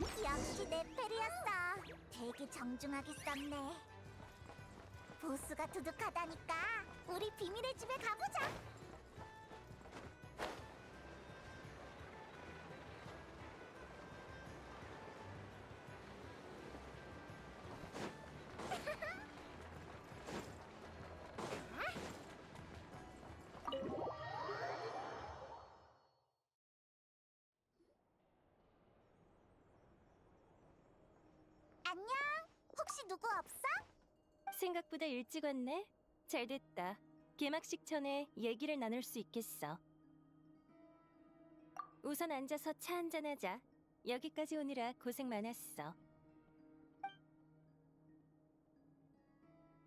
역시 내 펠이었어. 되게 정중하게 썼네. 보스가 두둑하다니까. 우리 비밀의 집에 가보자. 안녕. 혹시 누구 없어? 생각보다 일찍 왔네. 잘 됐다. 개막식 전에 얘기를 나눌 수 있겠어. 우선 앉아서 차 한잔하자. 여기까지 오느라 고생 많았어.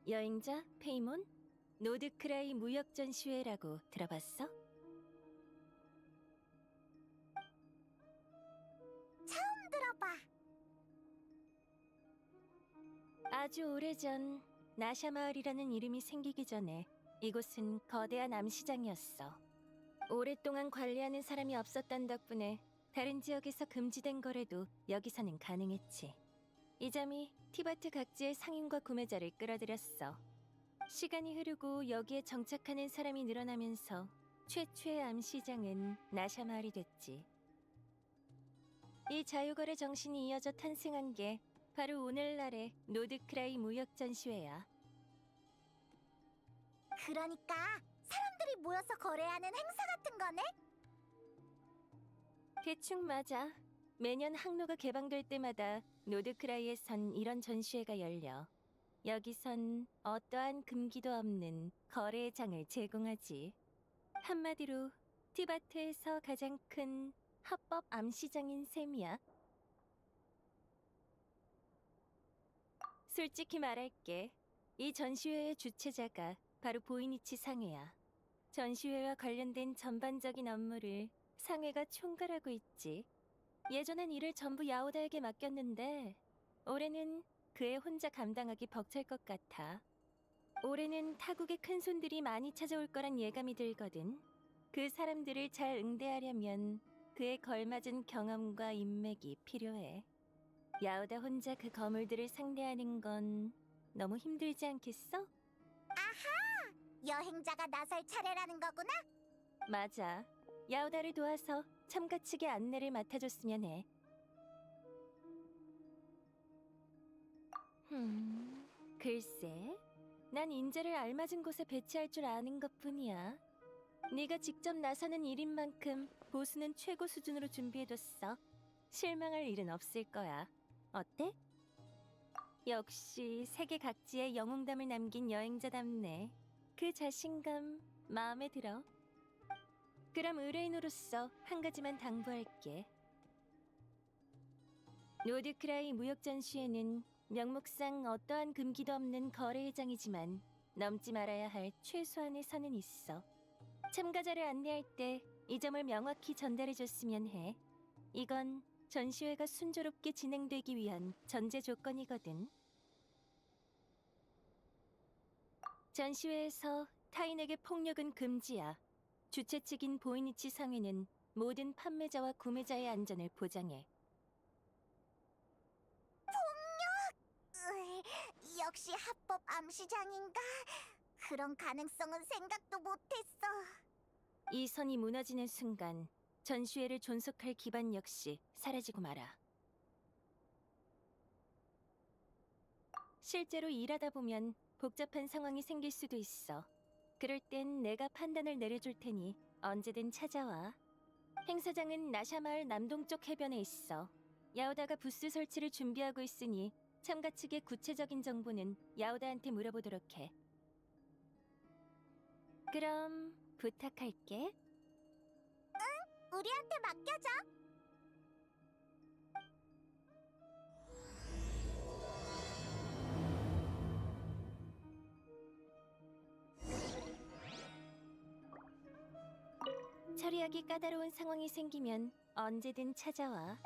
여행자 페이몬? 노드크라이 무역 전시회라고 들어봤어? 처음 들어봐. 아주 오래전 나샤 마을이라는 이름이 생기기 전에 이곳은 거대한 암시장이었어. 오랫동안 관리하는 사람이 없었던 덕분에 다른 지역에서 금지된 거래도 여기서는 가능했지. 이 점이 티바트 각지의 상인과 구매자를 끌어들였어. 시간이 흐르고 여기에 정착하는 사람이 늘어나면서 최초의 암시장은 나샤 마을이 됐지. 이 자유거래 정신이 이어져 탄생한 게 바로 오늘날의 노드크라이 무역 전시회야. 그러니까 사람들이 모여서 거래하는 행사 같은 거네? 대충 맞아. 매년 항로가 개방될 때마다 노드크라이에선 이런 전시회가 열려. 여기선 어떠한 금기도 없는 거래의 장을 제공하지. 한마디로 티바트에서 가장 큰 합법 암시장인 셈이야. 솔직히 말할게. 이 전시회의 주최자가 바로 보이니치 상회야. 전시회와 관련된 전반적인 업무를 상회가 총괄하고 있지. 예전엔 일을 전부 야오다에게 맡겼는데 올해는 그애 혼자 감당하기 벅찰 것 같아. 올해는 타국의 큰손들이 많이 찾아올 거란 예감이 들거든. 그 사람들을 잘 응대하려면 그에 걸맞은 경험과 인맥이 필요해. 야오다 혼자 그 거물들을 상대하는 건 너무 힘들지 않겠어? 여행자가 나설 차례라는 거구나? 맞아. 야오다를 도와서 참가 측의 안내를 맡아줬으면 해. 글쎄, 난 인재를 알맞은 곳에 배치할 줄 아는 것뿐이야. 네가 직접 나서는 일인 만큼 보수는 최고 수준으로 준비해뒀어. 실망할 일은 없을 거야. 어때? 역시 세계 각지에 영웅담을 남긴 여행자답네. 그 자신감 마음에 들어. 그럼 의뢰인으로서 한 가지만 당부할게. 노드크라이 무역전시회는 명목상 어떠한 금기도 없는 거래회장이지만 넘지 말아야 할 최소한의 선은 있어. 참가자를 안내할 때 이 점을 명확히 전달해줬으면 해. 이건 전시회가 순조롭게 진행되기 위한 전제 조건이거든. 전시회에서 타인에게 폭력은 금지야. 주최 측인 보이니치 상회는 모든 판매자와 구매자의 안전을 보장해. 역시 합법 암시장인가? 그런 가능성은 생각도 못했어. 이 선이 무너지는 순간 전시회를 존속할 기반 역시 사라지고 말아. 실제로 일하다 보면 복잡한 상황이 생길 수도 있어. 그럴 땐 내가 판단을 내려줄 테니 언제든 찾아와. 행사장은 나샤마을 남동쪽 해변에 있어. 야오다가 부스 설치를 준비하고 있으니 참가 측의 구체적인 정보는 야오다한테 물어보도록 해. 그럼 부탁할게. 우리한테 맡겨줘. 처리하기 까다로운 상황이 생기면 언제든 찾아와.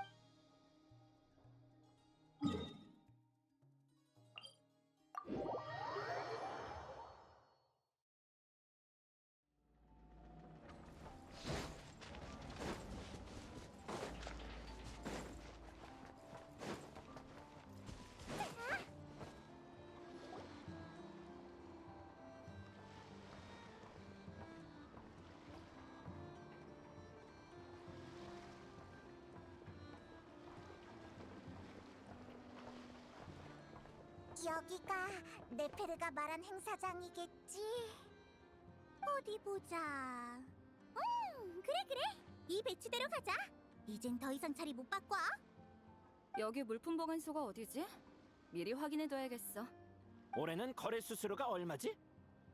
여기가 네페르가 말한 행사장이겠지? 어디 보자. 그래. 이 배치대로 가자. 이젠 더 이상 자리 못 바꿔. 여기 물품 보관소가 어디지? 미리 확인해둬야겠어. 올해는 거래 수수료가 얼마지?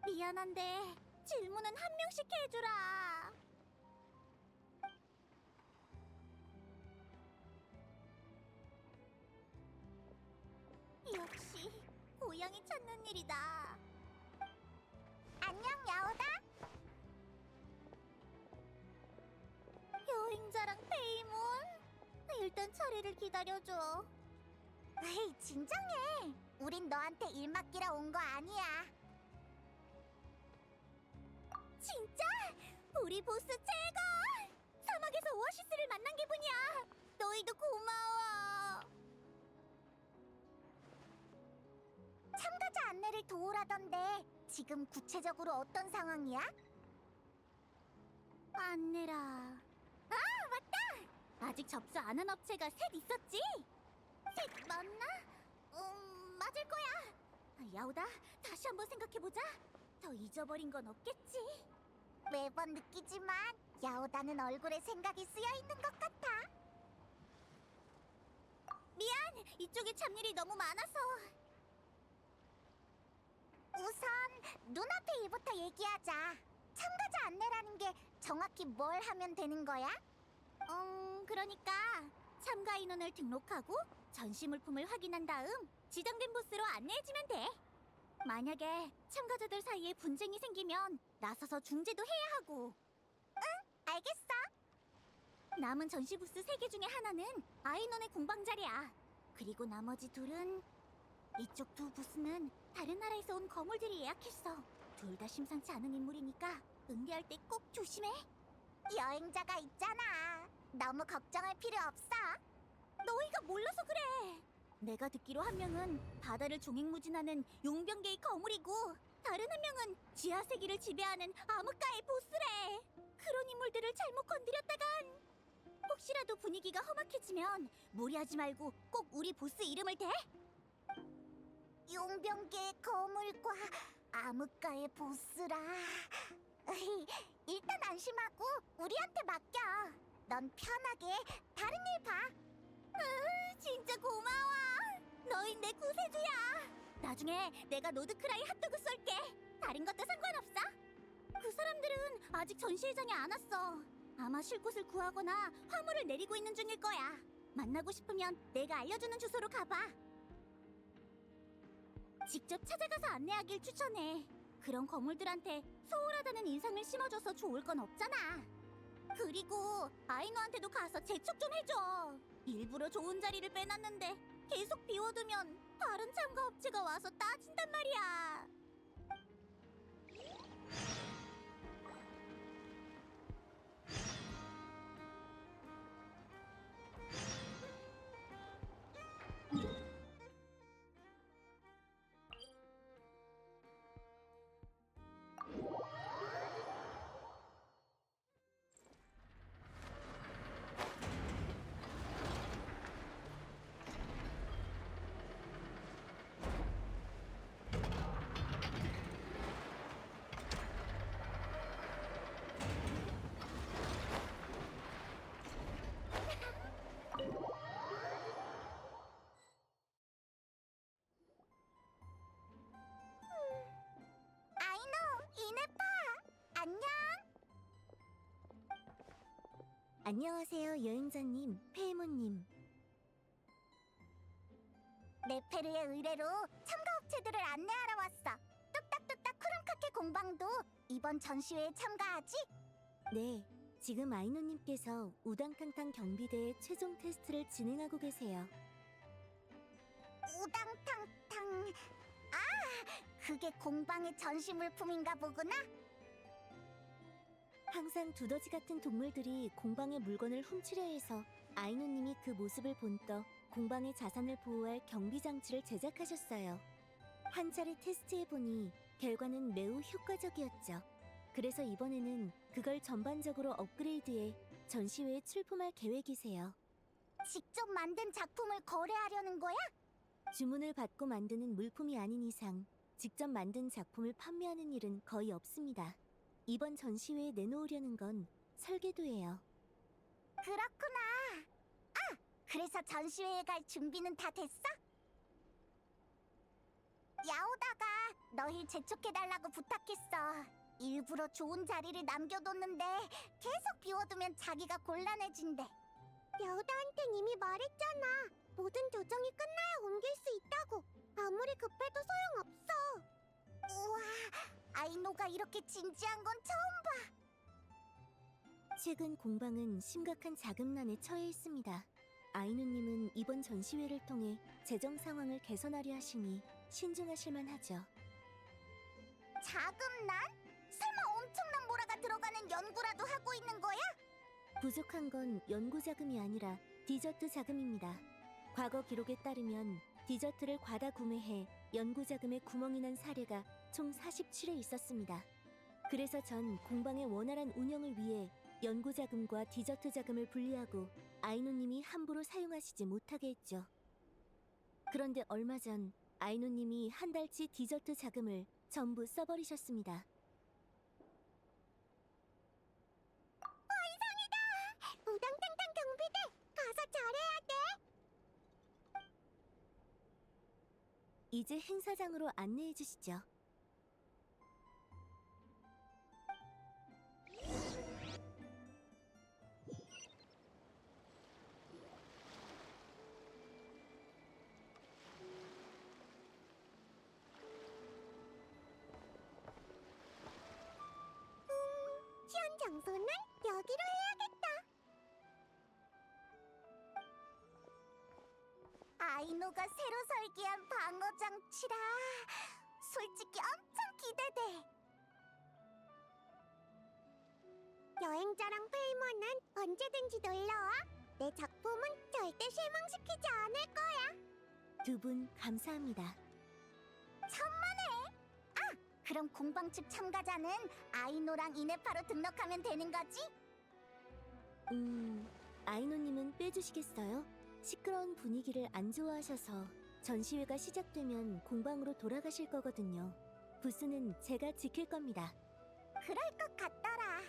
미안한데 질문은 한 명씩 해주라. 역시 고양이 찾는 일이다. 안녕, 야오다. 여행자랑 페이몬. 일단 차례를 기다려줘. 에이, 진정해. 우린 너한테 일 맡기러 온 거 아니야. 진짜? 우리 보스 최고! 사막에서 오아시스를 만난 기분이야. 너희도 고마워. 참가자 안내를 도우라던데 지금 구체적으로 어떤 상황이야? 안내라. 아, 맞다! 아직 접수 안 한 업체가 셋 있었지? 셋 맞나? 맞을 거야. 야오다, 다시 한번 생각해보자. 더 잊어버린 건 없겠지? 매번 느끼지만 야오다는 얼굴에 생각이 쓰여있는 것 같아. 미안, 이쪽에 잡일이 너무 많아서. 우선 눈앞의 일부터 얘기하자. 참가자 안내라는 게 정확히 뭘 하면 되는 거야? 그러니까 참가 인원을 등록하고 전시 물품을 확인한 다음 지정된 부스로 안내해주면 돼. 만약에 참가자들 사이에 분쟁이 생기면 나서서 중재도 해야 하고. 응, 알겠어. 남은 전시 부스 3개 중에 하나는 아이논의 공방 자리야. 그리고 나머지 둘은 이쪽 두 부스는 다른 나라에서 온 거물들이 예약했어. 둘 다 심상치 않은 인물이니까 응대할 때 꼭 조심해. 여행자가 있잖아. 너무 걱정할 필요 없어. 너희가 몰라서 그래. 내가 듣기로 한 명은 바다를 종횡무진하는 용병계의 거물이고 다른 한 명은 지하 세계를 지배하는 암흑가의 보스래. 그런 인물들을 잘못 건드렸다간 혹시라도 분위기가 험악해지면 무리하지 말고 꼭 우리 보스 이름을 대. 용병계의 거물과 암흑가의 보스라. 일단 안심하고 우리한테 맡겨. 넌 편하게 다른 일 봐. 진짜 고마워. 너희 내 구세주야. 나중에 내가 노드크라이 핫도그 쏠게. 다른 것도 상관없어. 그 사람들은 아직 전시회장에 안 왔어. 아마 쉴 곳을 구하거나 화물을 내리고 있는 중일 거야. 만나고 싶으면 내가 알려주는 주소로 가봐. 직접 찾아가서 안내하길 추천해. 그런 거물들한테 소홀하다는 인상을 심어줘서 좋을 건 없잖아. 그리고 아이노한테도 가서 재촉 좀 해줘. 일부러 좋은 자리를 빼놨는데 계속 비워두면 다른 참가 업체가 와서 따진단 말이야. 이네파! 안녕! 안녕하세요, 여행자님, 페이모님. 네페르의 의뢰로 참가업체들을 안내하러 왔어. 뚝딱뚝딱 쿠름카케 공방도 이번 전시회에 참가하지? 네, 지금 아이노님께서 우당탕탕 경비대의 최종 테스트를 진행하고 계세요. 우당탕탕... 그게 공방의 전시 물품인가 보구나? 항상 두더지 같은 동물들이 공방의 물건을 훔치려 해서 아이노님이 그 모습을 본떠 공방의 자산을 보호할 경비 장치를 제작하셨어요. 한 차례 테스트해보니 결과는 매우 효과적이었죠. 그래서 이번에는 그걸 전반적으로 업그레이드해 전시회에 출품할 계획이세요. 직접 만든 작품을 거래하려는 거야? 주문을 받고 만드는 물품이 아닌 이상 직접 만든 작품을 판매하는 일은 거의 없습니다. 이번 전시회에 내놓으려는 건 설계도예요. 그렇구나. 아, 그래서 전시회에 갈 준비는 다 됐어? 야오다가 너희 재촉해달라고 부탁했어. 일부러 좋은 자리를 남겨뒀는데 계속 비워두면 자기가 곤란해진대. 야오다한텐 이미 말했잖아. 모든 조정이 끝나야 옮길 수 있다고. 아무리 급해도 소용없어. 우와, 아이노가 이렇게 진지한 건 처음 봐. 최근 공방은 심각한 자금난에 처해 있습니다. 아이누님은 이번 전시회를 통해 재정 상황을 개선하려 하시니 신중하실 만하죠. 자금난? 설마 엄청난 모라가 들어가는 연구라도 하고 있는 거야? 부족한 건 연구 자금이 아니라 디저트 자금입니다. 과거 기록에 따르면 디저트를 과다 구매해 연구 자금에 구멍이 난 사례가 총 47회 있었습니다. 그래서 전 공방의 원활한 운영을 위해 연구 자금과 디저트 자금을 분리하고 아이노님이 함부로 사용하시지 못하게 했죠. 그런데 얼마 전 아이노님이 한 달치 디저트 자금을 전부 써버리셨습니다. 우당탕탕 경비대, 가서 잘해야 돼. 이제 행사장으로 안내해 주시죠. 시연 장소는 여기로 해야겠다. 아이노가 새로 설계한 방어 장치라 솔직히 엄청 기대돼. 여행자랑 페이머는 언제든지 놀러와. 내 작품은 절대 실망시키지 않을 거야. 두 분 감사합니다. 천만에. 아, 그럼 공방 측 참가자는 아이노랑 이네파로 등록하면 되는 거지? 아이노님은 빼주시겠어요? 시끄러운 분위기를 안 좋아하셔서 전시회가 시작되면 공방으로 돌아가실 거거든요. 부스는 제가 지킬 겁니다. 그럴 것 같더라.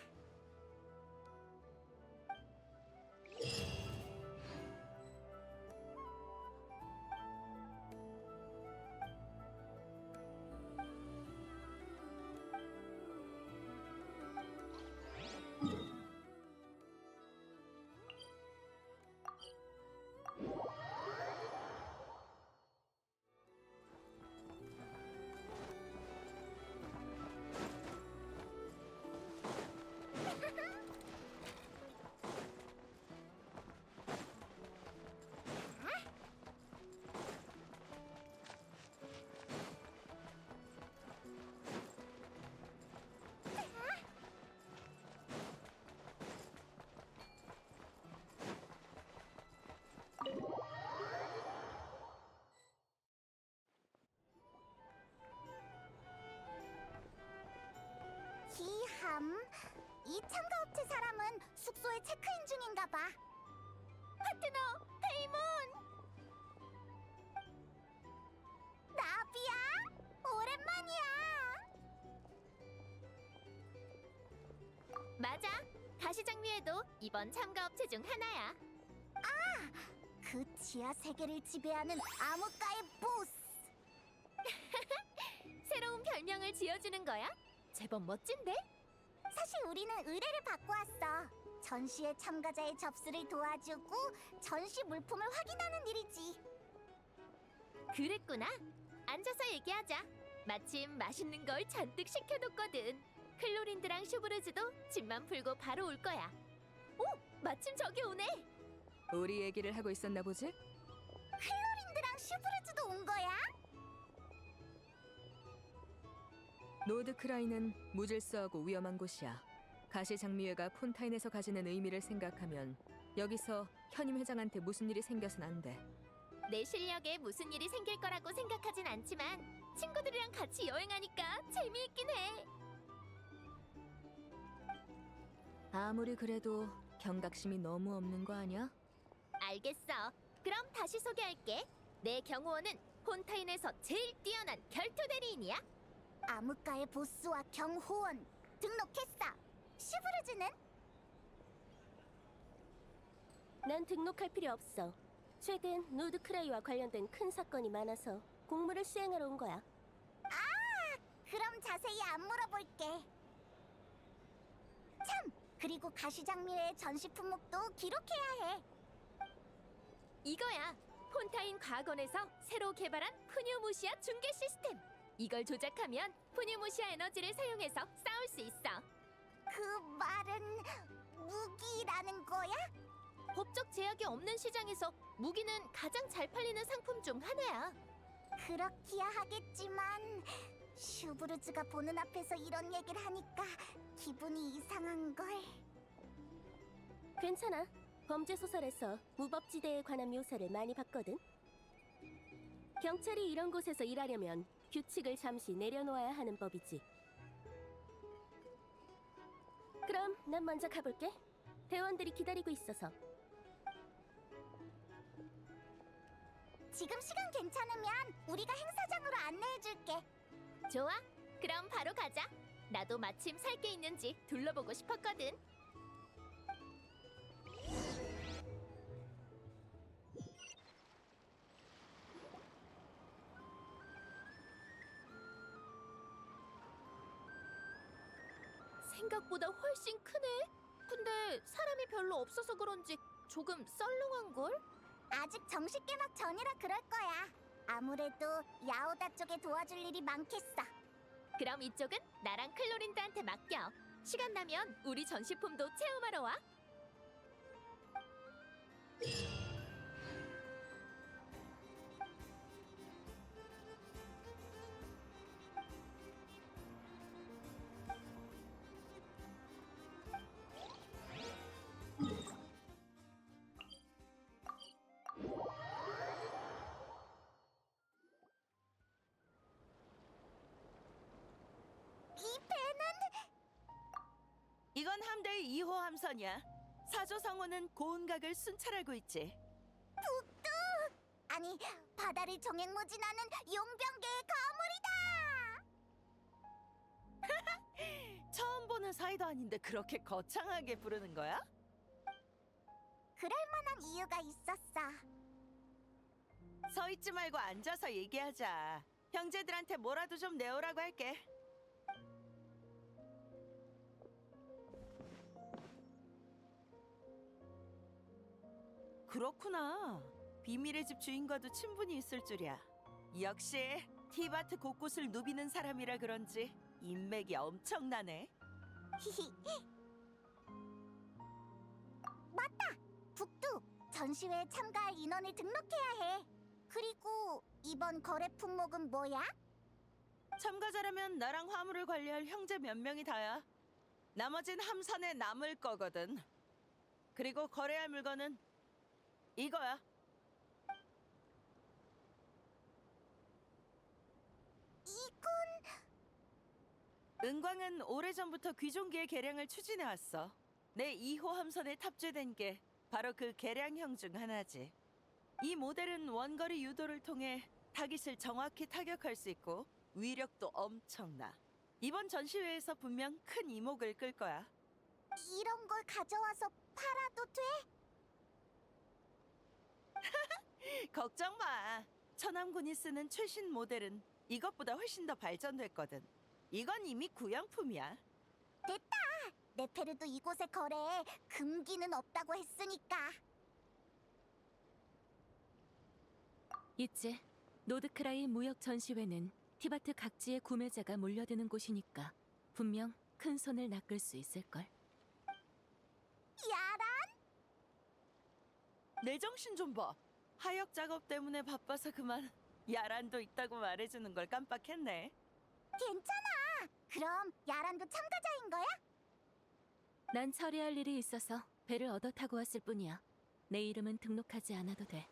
기함, 이 참가업체 사람은 숙소에 체크인 중인가 봐. 파트너, 페이몬! 나비야, 오랜만이야. 맞아. 가시장미에도 이번 참가업체 중 하나야. 그 지하 세계를 지배하는 암흑가의 보스. 새로운 별명을 지어주는 거야? 제법 멋진데? 사실 우리는 의뢰를 받고 왔어. 전시회 참가자의 접수를 도와주고 전시 물품을 확인하는 일이지. 그랬구나. 앉아서 얘기하자. 마침 맛있는 걸 잔뜩 시켜뒀거든. 클로린드랑 슈브르즈도 짐만 풀고 바로 올 거야. 오! 마침 저기 오네. 우리 얘기를 하고 있었나 보지? 클로린드랑 슈브르즈도 온 거야? 노드크라인은 무질서하고 위험한 곳이야. 가시장미회가 폰타인에서 가지는 의미를 생각하면 여기서 현임 회장한테 무슨 일이 생겨선 안 돼. 내 실력에 무슨 일이 생길 거라고 생각하진 않지만 친구들이랑 같이 여행하니까 재미있긴 해. 아무리 그래도 경각심이 너무 없는 거 아니야? 알겠어. 그럼 다시 소개할게. 내 경호원은 폰타인에서 제일 뛰어난 결투 대리인이야. 암흑가의 보스와 경호원 등록했어. 슈브르즈는? 난 등록할 필요 없어. 최근 노드크라이와 관련된 큰 사건이 많아서 공무를 수행하러 온 거야. 그럼 자세히 안 물어볼게. 참! 그리고 가시장미의 전시 품목도 기록해야 해. 이거야. 폰타인 과학원에서 새로 개발한 푸뉴무시아 중계 시스템. 이걸 조작하면 푸뉴무시아 에너지를 사용해서 싸울 수 있어. 그 말은 무기라는 거야? 법적 제약이 없는 시장에서 무기는 가장 잘 팔리는 상품 중 하나야. 그렇기야 하겠지만 슈브르즈가 보는 앞에서 이런 얘기를 하니까 기분이 이상한걸. 괜찮아. 범죄 소설에서 무법지대에 관한 묘사를 많이 봤거든. 경찰이 이런 곳에서 일하려면 규칙을 잠시 내려놓아야 하는 법이지. 그럼 난 먼저 가볼게. 대원들이 기다리고 있어서. 지금 시간 괜찮으면 우리가 행사장으로 안내해줄게. 좋아. 그럼 바로 가자. 나도 마침 살 게 있는지 둘러보고 싶었거든. 생각보다 훨씬 크네. 근데 사람이 별로 없어서 그런지 조금 썰렁한걸? 아직 정식 개막 전이라 그럴 거야. 아무래도 야오다 쪽에 도와줄 일이 많겠어. 그럼 이쪽은 나랑 클로린드한테 맡겨. 시간 나면 우리 전시품도 체험하러 와. 이 배는 이건 함대의 2호 함선이야. 사조성호는 고운각을 순찰하고 있지. 아니 바다를 정행무진하는 용병계의 거물이다. 처음 보는 사이도 아닌데 그렇게 거창하게 부르는 거야? 그럴 만한 이유가 있었어. 서 있지 말고 앉아서 얘기하자. 형제들한테 뭐라도 좀 내오라고 할게. 그렇구나. 비밀의 집 주인과도 친분이 있을 줄이야. 역시 티바트 곳곳을 누비는 사람이라 그런지 인맥이 엄청나네. 맞다. 북두 전시회에 참가할 인원을 등록해야 해. 그리고 이번 거래 품목은 뭐야? 참가자라면 나랑 화물을 관리할 형제 몇 명이 다야. 나머진 함선에 남을 거거든. 그리고 거래할 물건은 이거야. 이건 은광은 오래전부터 귀종기의 개량을 추진해왔어. 내 2호 함선에 탑재된 게 바로 그 개량형 중 하나지. 이 모델은 원거리 유도를 통해 타깃을 정확히 타격할 수 있고 위력도 엄청나. 이번 전시회에서 분명 큰 이목을 끌 거야. 이런 걸 가져와서 팔아도 돼? 걱정 마. 천암군이 쓰는 최신 모델은 이것보다 훨씬 더 발전됐거든. 이건 이미 구형품이야. 네페르도 이곳의 거래에 금기는 없다고 했으니까. 있지. 노드크라이 무역 전시회는 티바트 각지의 구매자가 몰려드는 곳이니까 분명 큰 손을 낚을 수 있을걸. 야라? 내 정신 좀 봐. 하역 작업 때문에 바빠서 그만 야란도 있다고 말해주는 걸 깜빡했네. 괜찮아. 그럼 야란도 참가자인 거야? 난 처리할 일이 있어서 배를 얻어 타고 왔을 뿐이야. 내 이름은 등록하지 않아도 돼.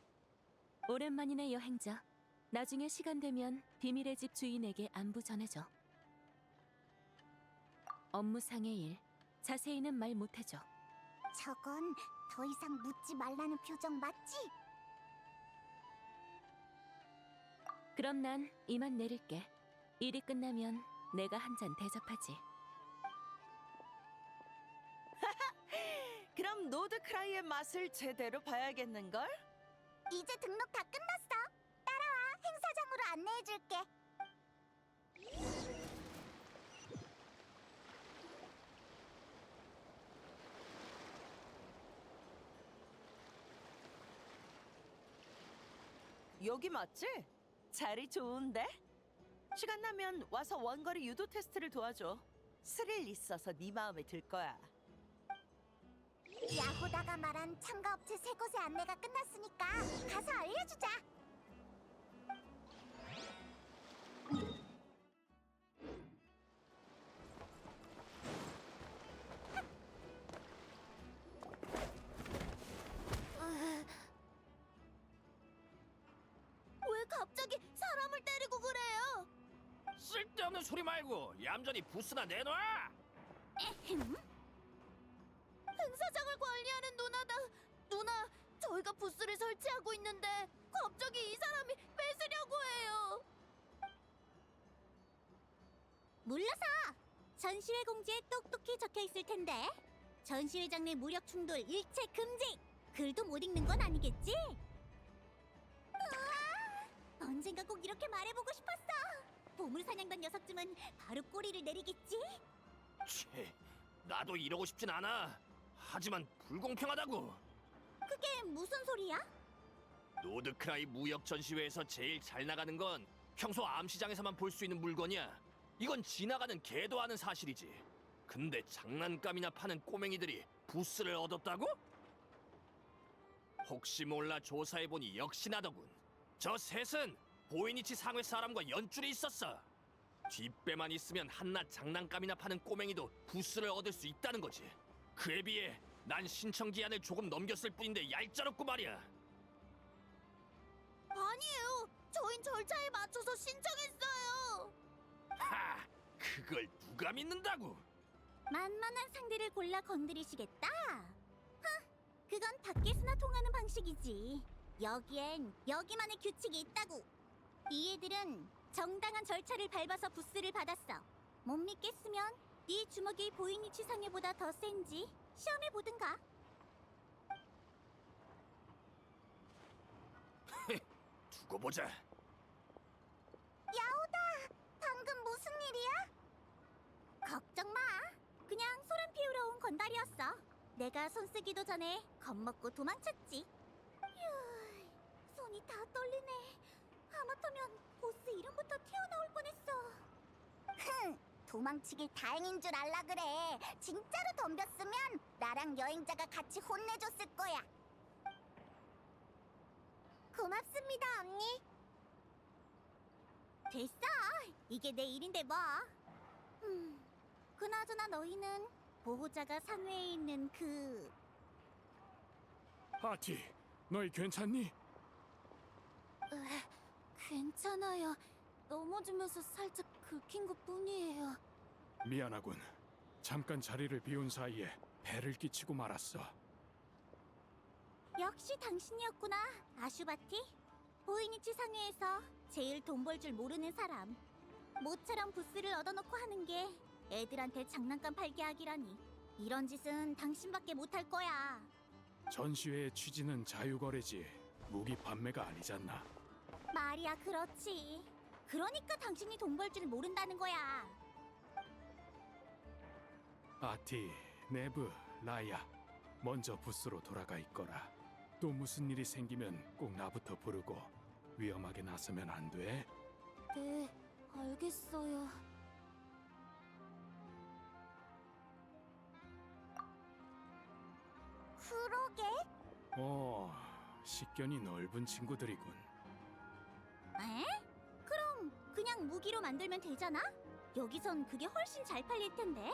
오랜만이네 여행자. 나중에 시간 되면 비밀의 집 주인에게 안부 전해줘. 업무상의 일, 자세히는 말 못해줘. 저건 더 이상 묻지 말라는 표정 맞지? 그럼 난 이만 내릴게. 일이 끝나면 내가 한 잔 대접하지. 그럼 노드크라이의 맛을 제대로 봐야겠는걸? 이제 등록 다 끝났어. 따라와. 행사장으로 안내해줄게. 여기 맞지? 자리 좋은데? 시간 나면 와서 원거리 유도 테스트를 도와줘. 스릴 있어서 네 마음에 들 거야. 야호다가 말한 참가업체 세 곳의 안내가 끝났으니까 가서 알려주자. 왜 갑자기 사람을 때리고 그래요? 쓸데없는 소리 말고 얌전히 부스나 내놔. 행사장을 관리하는 누나다. 누나, 저희가 부스를 설치하고 있는데 갑자기 이 사람이 뺏으려고 해요. 물러서! 전시회 공지에 똑똑히 적혀 있을 텐데. 전시회장 내 무력 충돌 일체 금지! 글도 못 읽는 건 아니겠지? 우와! 언젠가 꼭 이렇게 말해보고 싶었어. 보물사냥단 녀석쯤은 바로 꼬리를 내리겠지? 치, 나도 이러고 싶진 않아. 하지만 불공평하다고. 그게 무슨 소리야? 노드크라이 무역 전시회에서 제일 잘 나가는 건 평소 암시장에서만 볼 수 있는 물건이야. 이건 지나가는 개도 아는 사실이지. 근데 장난감이나 파는 꼬맹이들이 부스를 얻었다고? 혹시 몰라 조사해보니 역시 나더군. 저 셋은 보이니치 상회 사람과 연줄이 있었어. 뒷배만 있으면 한낱 장난감이나 파는 꼬맹이도 부스를 얻을 수 있다는 거지. 그에 비해 난 신청 기한을 조금 넘겼을 뿐인데 얄짤없고 말이야. 아니에요. 저흰 절차에 맞춰서 신청했어요. 하! 그걸 누가 믿는다고? 만만한 상대를 골라 건드리시겠다. 그건 밖에서나 통하는 방식이지. 여기엔 여기만의 규칙이 있다고. 이 애들은 정당한 절차를 밟아서 부스를 받았어. 못 믿겠으면 네 주먹이 보이니치 상해보다 더 센지 시험해보든가. 두고 보자. 야오다! 방금 무슨 일이야? 걱정 마. 그냥 소란 피우러 온 건달이었어. 내가 손 쓰기도 전에 겁먹고 도망쳤지. 휴, 손이 다 떨리네. 하마터면 보스 이름부터 튀어나올 뻔했어. 흥, 도망치길 다행인 줄 알라 그래. 진짜로 덤볐으면 나랑 여행자가 같이 혼내줬을 거야. 고맙습니다, 언니. 됐어. 이게 내 일인데 뭐. 그나저나 너희는 보호자가 상회에 있는 그... 아티, 너희 괜찮니? 괜찮아요. 넘어지면서 살짝 긁힌 것뿐이에요. 미안하군. 잠깐 자리를 비운 사이에 배를 끼치고 말았어. 역시 당신이었구나, 아슈바티. 보이니치 상회에서 제일 돈 벌 줄 모르는 사람. 모처럼 부스를 얻어놓고 하는 게 애들한테 장난감 팔게 하기라니. 이런 짓은 당신밖에 못할 거야. 전시회의 취지는 자유거래지 무기 판매가 아니잖아. 말이야, 그렇지. 그러니까 당신이 돈 벌 줄 모른다는 거야. 아티, 네브, 라야, 먼저 부스로 돌아가 있거라. 또 무슨 일이 생기면 꼭 나부터 부르고 위험하게 나서면 안 돼. 네, 알겠어요. 그러게. 식견이 넓은 친구들이군. 에? 그럼 그냥 무기로 만들면 되잖아? 여기선 그게 훨씬 잘 팔릴 텐데.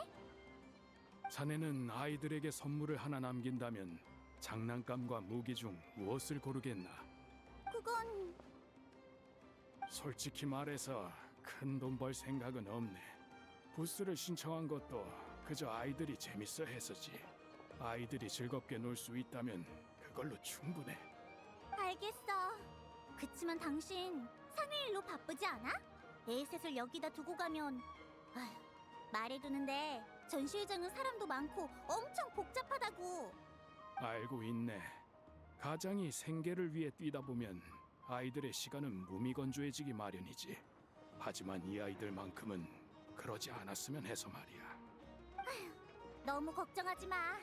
자네는 아이들에게 선물을 하나 남긴다면 장난감과 무기 중 무엇을 고르겠나? 그건... 솔직히 말해서 큰 돈 벌 생각은 없네. 부스를 신청한 것도 그저 아이들이 재밌어 해서지. 아이들이 즐겁게 놀 수 있다면 그걸로 충분해. 알겠어. 그치만 당신 3일 일로 바쁘지 않아? 에이셋을 여기다 두고 가면 아휴, 말해두는데 전시회장은 사람도 많고 엄청 복잡하다고. 알고 있네. 가장이 생계를 위해 뛰다 보면 아이들의 시간은 무미건조해지기 마련이지. 하지만 이 아이들만큼은 그러지 않았으면 해서 말이야. 너무 걱정하지 마.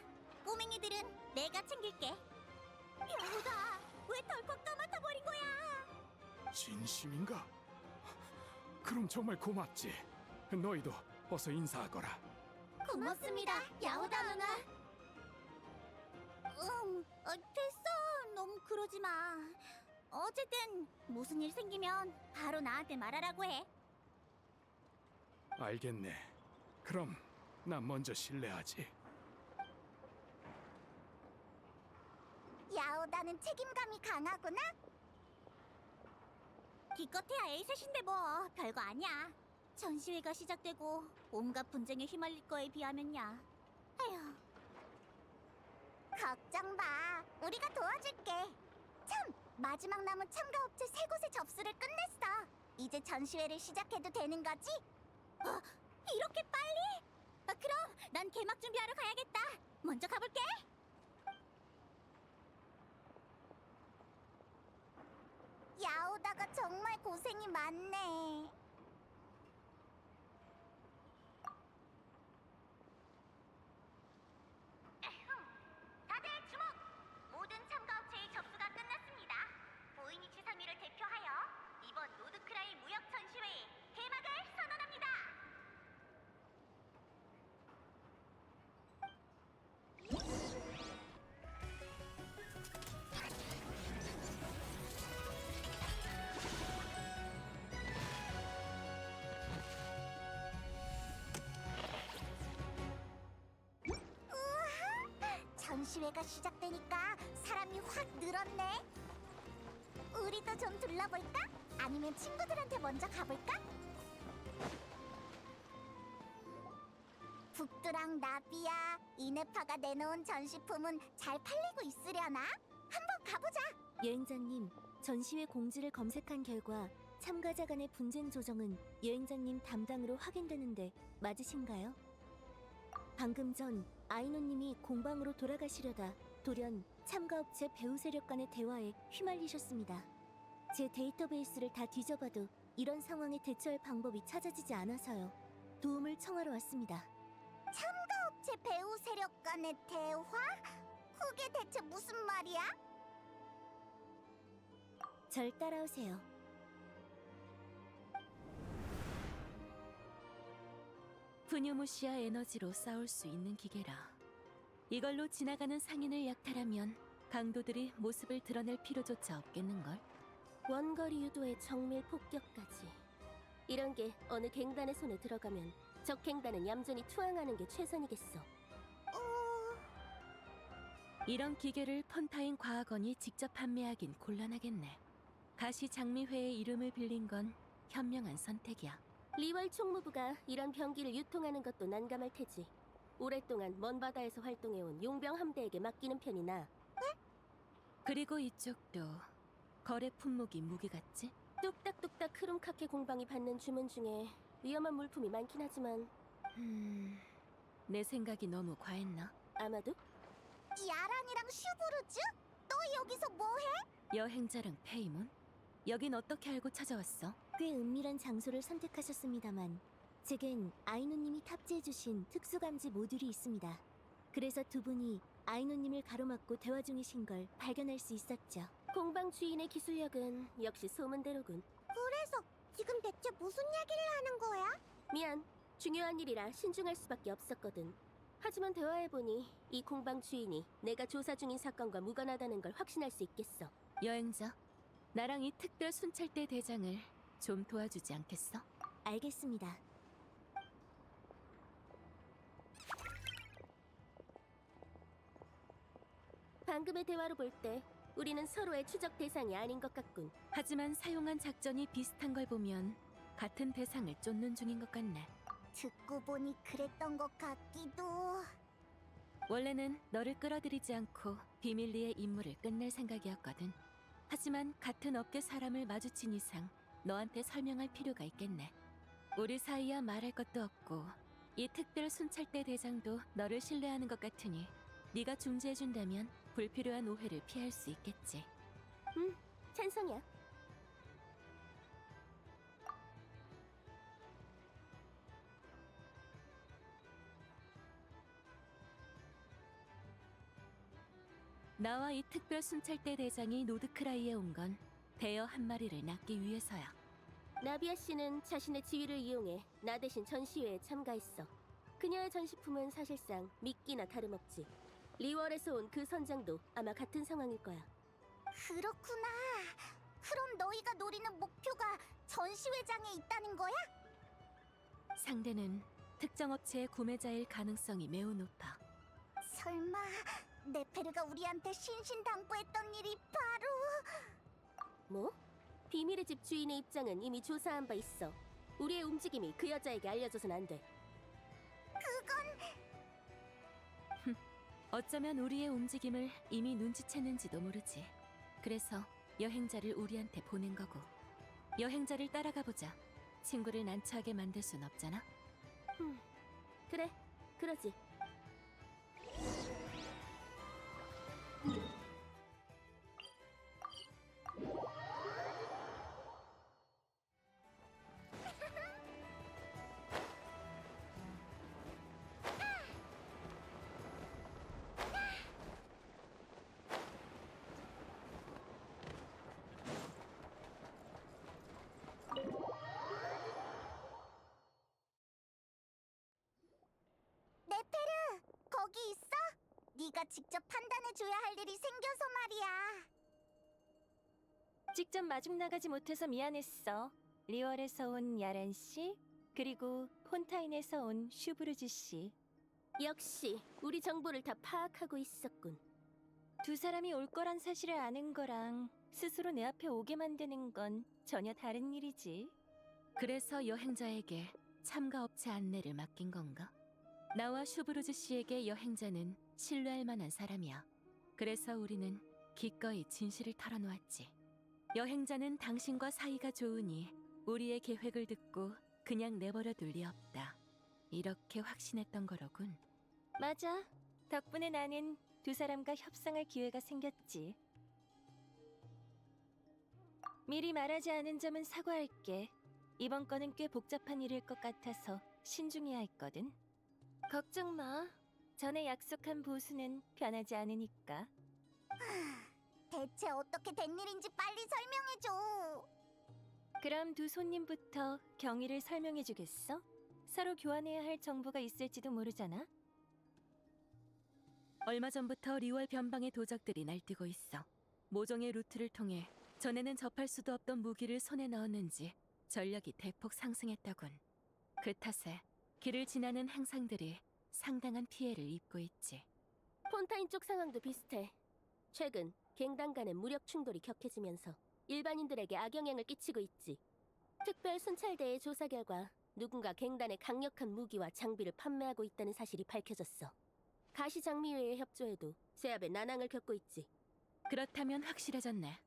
꼬맹이들은 내가 챙길게. 야호다, 왜 덜컥 까맣다 버린 거야? 진심인가? 그럼 정말 고맙지. 너희도 어서 인사하거라. 고맙습니다, 야호다 누나. 됐어. 너무 그러지 마. 어쨌든 무슨 일 생기면 바로 나한테 말하라고 해. 알겠네. 그럼 난 먼저 실례하지. 야오다는 책임감이 강하구나. 기껏해야 에이셋인데 뭐 별거 아니야. 전시회가 시작되고 온갖 분쟁에 휘말릴 거에 비하면야. 아휴. 걱정 마. 우리가 도와줄게. 참, 마지막 남은 참가업체 3곳의 접수를 끝냈어. 이제 전시회를 시작해도 되는 거지? 이렇게 빨리? 그럼 난 개막 준비하러 가야겠다. 먼저 가볼게. 야오다가 정말 고생이 많네. 다들 주목! 모든 참가업체의 접수가 끝났습니다. 보이니치 3위를 대표하여 이번 노드크라이 무역 전시회의 개막을 선언합니다. 전시회가 시작되니까 사람이 확 늘었네. 우리도 좀 둘러볼까? 아니면 친구들한테 먼저 가볼까? 북두랑 나비야, 이네파가 내놓은 전시품은 잘 팔리고 있으려나? 한번 가보자. 여행자님, 전시회 공지를 검색한 결과 참가자 간의 분쟁 조정은 여행자님 담당으로 확인되는데 맞으신가요? 방금 전 아이노님이 공방으로 돌아가시려다 돌연 참가업체 배우 세력 간의 대화에 휘말리셨습니다. 제 데이터베이스를 다 뒤져봐도 이런 상황에 대처할 방법이 찾아지지 않아서요. 도움을 청하러 왔습니다. 참가업체 배우 세력 간의 대화? 그게 대체 무슨 말이야? 절 따라오세요. 푸뉴무시아 에너지로 싸울 수 있는 기계라. 이걸로 지나가는 상인을 약탈하면 강도들이 모습을 드러낼 필요조차 없겠는걸? 원거리 유도의 정밀 폭격까지. 이런 게 어느 갱단의 손에 들어가면 적 갱단은 얌전히 투항하는 게 최선이겠어. 이런 기계를 폰타인 과학원이 직접 판매하긴 곤란하겠네. 가시장미회의 이름을 빌린 건 현명한 선택이야. 리월 총무부가 이런 병기를 유통하는 것도 난감할 테지. 오랫동안 먼 바다에서 활동해온 용병 함대에게 맡기는 편이 나아. 그리고 이쪽도 거래 품목이 무기 같지? 뚝딱뚝딱 흐름카케 공방이 받는 주문 중에 위험한 물품이 많긴 하지만 내 생각이 너무 과했나? 아마도 야란이랑 슈브루즈? 너 여기서 뭐해? 여행자랑 페이몬? 여긴 어떻게 알고 찾아왔어? 꽤 은밀한 장소를 선택하셨습니다만 제겐 아이노님이 탑재해주신 특수감지 모듈이 있습니다. 그래서 두 분이 아이노님을 가로막고 대화 중이신 걸 발견할 수 있었죠. 공방 주인의 기술력은 역시 소문대로군. 그래서 지금 대체 무슨 얘기를 하는 거야? 미안, 중요한 일이라 신중할 수밖에 없었거든. 하지만 대화해보니 이 공방 주인이 내가 조사 중인 사건과 무관하다는 걸 확신할 수 있겠어. 여행자, 나랑 이 특별 순찰대 대장을 좀 도와주지 않겠어? 알겠습니다. 방금의 대화로 볼 때 우리는 서로의 추적 대상이 아닌 것 같군. 하지만 사용한 작전이 비슷한 걸 보면 같은 대상을 쫓는 중인 것 같네. 듣고 보니 그랬던 것 같기도. 원래는 너를 끌어들이지 않고 비밀리에 임무를 끝낼 생각이었거든. 하지만 같은 업계 사람을 마주친 이상 너한테 설명할 필요가 있겠네. 우리 사이야 말할 것도 없고 이 특별 순찰대 대장도 너를 신뢰하는 것 같으니 네가 중재해준다면 불필요한 오해를 피할 수 있겠지. 찬성이야. 나와 이 특별 순찰대 대장이 노드크라이에 온 건 대여 한 마리를 낳기 위해서야. 나비아 씨는 자신의 지위를 이용해 나 대신 전시회에 참가했어. 그녀의 전시품은 사실상 미끼나 다름없지. 리월에서 온 그 선장도 아마 같은 상황일 거야. 그렇구나. 그럼 너희가 노리는 목표가 전시회장에 있다는 거야? 상대는 특정 업체의 구매자일 가능성이 매우 높아. 설마 네페르가 우리한테 신신당부했던 일이 바로... 뭐? 비밀의 집 주인의 입장은 이미 조사한 바 있어. 우리의 움직임이 그 여자에게 알려져선 안 돼. 어쩌면 우리의 움직임을 이미 눈치챘는지도 모르지. 그래서 여행자를 우리한테 보낸 거고. 여행자를 따라가 보자. 친구를 난처하게 만들 순 없잖아. 그래, 그러지. 네페르, 거기 있어? 네가 직접 판단해줘야 할 일이 생겨서 말이야. 직접 마중 나가지 못해서 미안했어. 리월에서 온 야란 씨, 그리고 폰타인에서 온 슈브르즈 씨. 역시 우리 정보를 다 파악하고 있었군. 두 사람이 올 거란 사실을 아는 거랑 스스로 내 앞에 오게 만드는 건 전혀 다른 일이지. 그래서 여행자에게 참가 업체 안내를 맡긴 건가? 나와 슈브르즈 씨에게 여행자는 신뢰할 만한 사람이야. 그래서 우리는 기꺼이 진실을 털어놓았지. 여행자는 당신과 사이가 좋으니 우리의 계획을 듣고 그냥 내버려 둘 리 없다. 이렇게 확신했던 거로군. 맞아. 덕분에 나는 두 사람과 협상할 기회가 생겼지. 미리 말하지 않은 점은 사과할게. 이번 건은 꽤 복잡한 일일 것 같아서 신중해야 했거든. 걱정 마. 전에 약속한 보수는 변하지 않으니까. 대체 어떻게 된 일인지 빨리 설명해줘. 그럼 두 손님부터 경위를 설명해주겠어? 서로 교환해야 할 정보가 있을지도 모르잖아. 얼마 전부터 리월 변방의 도적들이 날뛰고 있어. 모종의 루트를 통해 전에는 접할 수도 없던 무기를 손에 넣었는지 전력이 대폭 상승했다군. 그 탓에 길을 지나는 행상들이 상당한 피해를 입고 있지. 폰타인 쪽 상황도 비슷해. 최근 갱단 간의 무력 충돌이 격해지면서 일반인들에게 악영향을 끼치고 있지. 특별 순찰대의 조사 결과 누군가 갱단에 강력한 무기와 장비를 판매하고 있다는 사실이 밝혀졌어. 가시장미회에 협조해도 제압에 난항을 겪고 있지. 그렇다면 확실해졌네.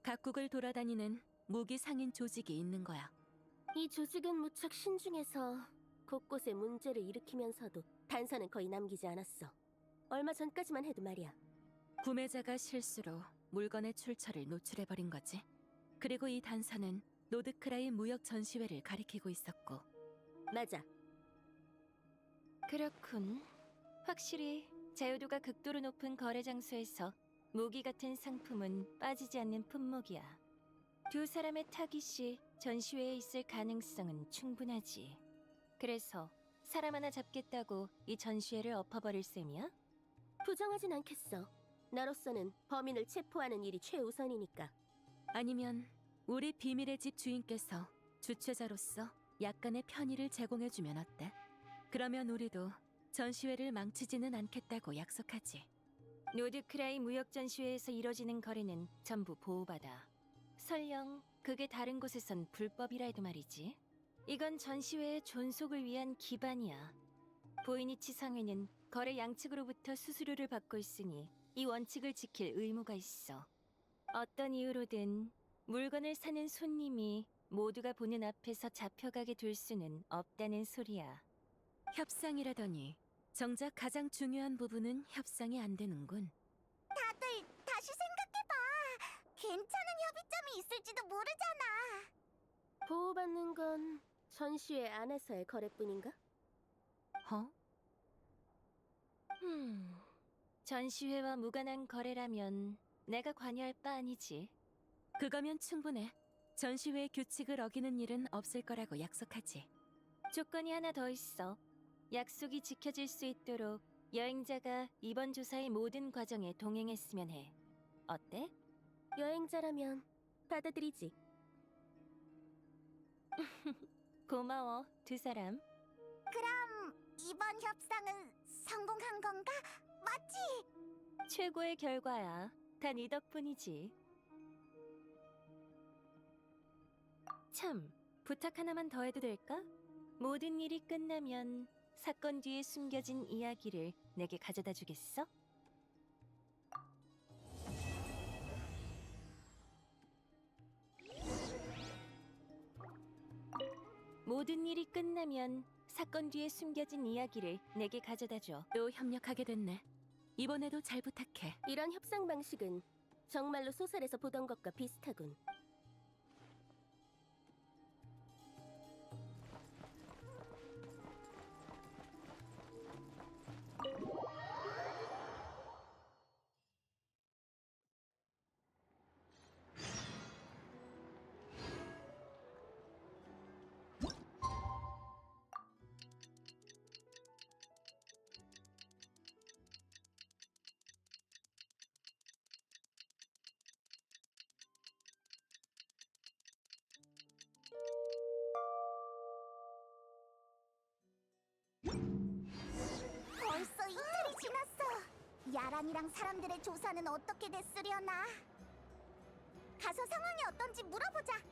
각국을 돌아다니는 무기 상인 조직이 있는 거야. 이 조직은 무척 신중해서 곳곳에 문제를 일으키면서도 단서는 거의 남기지 않았어. 얼마 전까지만 해도 말이야. 구매자가 실수로 물건의 출처를 노출해버린 거지. 그리고 이 단서는 노드크라이 무역 전시회를 가리키고 있었고. 맞아. 그렇군. 확실히 자유도가 극도로 높은 거래 장소에서 무기 같은 상품은 빠지지 않는 품목이야. 두 사람의 타깃이 전시회에 있을 가능성은 충분하지. 그래서 사람 하나 잡겠다고 이 전시회를 엎어버릴 셈이야? 부정하진 않겠어. 나로서는 범인을 체포하는 일이 최우선이니까. 아니면 우리 비밀의 집 주인께서 주최자로서 약간의 편의를 제공해주면 어때? 그러면 우리도 전시회를 망치지는 않겠다고 약속하지. 노드크라이 무역 전시회에서 이뤄지는 거래는 전부 보호받아. 설령 그게 다른 곳에선 불법이라 해도 말이지. 이건 전시회의 존속을 위한 기반이야. 보이니치 상회는 거래 양측으로부터 수수료를 받고 있으니 이 원칙을 지킬 의무가 있어. 어떤 이유로든 물건을 사는 손님이 모두가 보는 앞에서 잡혀가게 둘 수는 없다는 소리야. 협상이라더니 정작 가장 중요한 부분은 협상이 안 되는군. 다들 다시 생각해봐. 괜찮은 협의점이 있을지도 모르잖아. 보호받는 건 전시회 안에서의 거래뿐인가? 어? 전시회와 무관한 거래라면 내가 관여할 바 아니지. 그거면 충분해. 전시회의 규칙을 어기는 일은 없을 거라고 약속하지. 조건이 하나 더 있어. 약속이 지켜질 수 있도록 여행자가 이번 조사의 모든 과정에 동행했으면 해. 어때? 여행자라면 받아들이지. 고마워, 두 사람. 그럼 이번 협상은 성공한 건가? 맞지? 최고의 결과야. 다 네 덕분이지. 참, 부탁 하나만 더 해도 될까? 모든 일이 끝나면 사건 뒤에 숨겨진 이야기를 내게 가져다 주겠어? 모든 일이 끝나면 사건 뒤에 숨겨진 이야기를 내게 가져다 줘. 또 협력하게 됐네. 이번에도 잘 부탁해. 이런 협상 방식은 정말로 소설에서 보던 것과 비슷하군. 벌써 이틀이 지났어. 야란이랑 사람들의 조사는 어떻게 됐으려나? 가서 상황이 어떤지 물어보자.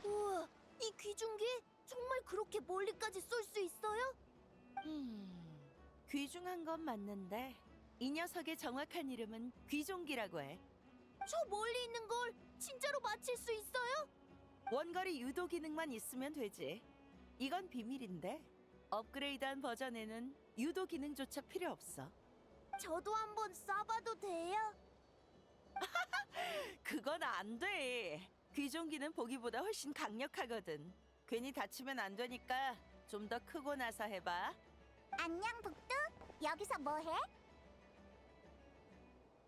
우와, 이 귀중기 정말 그렇게 멀리까지 쏠 수 있어요? 귀중한 건 맞는데 이 녀석의 정확한 이름은 귀종기라고 해. 저 멀리 있는 걸 진짜로 맞힐 수 있어요? 원거리 유도 기능만 있으면 되지. 이건 비밀인데 업그레이드한 버전에는 유도 기능조차 필요 없어. 저도 한번 쏴봐도 돼요? 그건 안 돼. 귀종기는 보기보다 훨씬 강력하거든. 괜히 다치면 안 되니까 좀 더 크고 나서 해봐. 안녕 북두. 여기서 뭐해?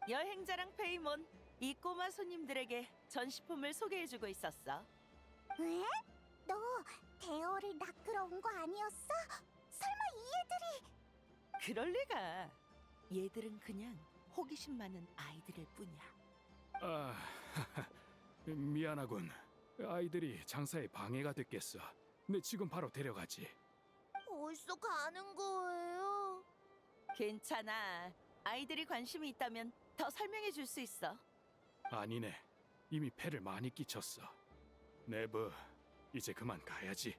여행자랑 페이몬, 이 꼬마 손님들에게 전시품을 소개해주고 있었어. 왜? 너 대어를 낚으러 온 거 아니었어? 설마 이 애들이? 그럴 리가. 얘들은 그냥 호기심 많은 아이들일 뿐이야. 아, 미안하군. 아이들이 장사에 방해가 됐겠어. 네, 지금 바로 데려가지. 벌써 가는 거예요? 괜찮아. 아이들이 관심이 있다면 더 설명해 줄 수 있어. 아니네. 이미 폐를 많이 끼쳤어. 네브, 이제 그만 가야지.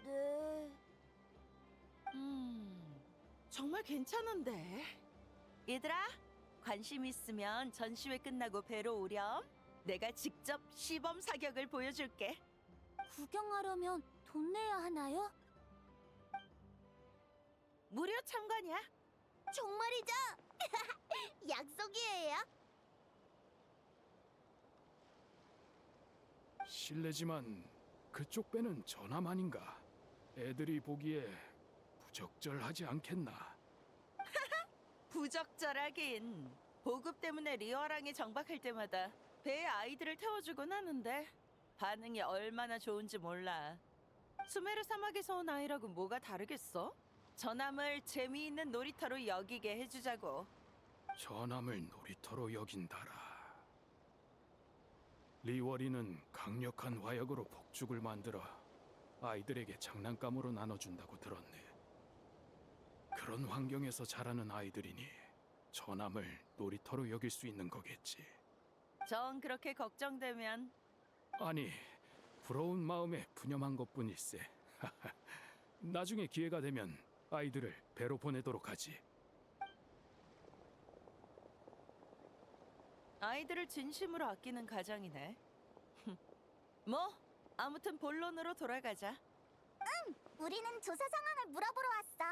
네. 정말 괜찮은데. 얘들아, 관심 있으면 전시회 끝나고 뵈러 오렴. 내가 직접 시범 사격을 보여줄게. 구경하려면 돈 내야 하나요? 무료 참관이야. 정말이죠? 약속이에요? 실례지만 그쪽 배는 전함 아닌가? 애들이 보기에 부적절하지 않겠나? 부적절하긴. 보급 때문에 리어랑에 정박할 때마다 배에 아이들을 태워주곤 하는데 반응이 얼마나 좋은지 몰라. 수메르 사막에서 온 아이라고 뭐가 다르겠어? 전함을 재미있는 놀이터로 여기게 해주자고. 전함을 놀이터로 여긴다라. 리워리는 강력한 화약으로 폭죽을 만들어 아이들에게 장난감으로 나눠준다고 들었네. 그런 환경에서 자라는 아이들이니 전함을 놀이터로 여길 수 있는 거겠지. 정 그렇게 걱정되면 아니, 부러운 마음에 푸념한 것뿐일세. 나중에 기회가 되면 아이들을 배로 보내도록 하지. 아이들을 진심으로 아끼는 가장이네. 뭐 아무튼 본론으로 돌아가자. 우리는 조사 상황을 물어보러 왔어.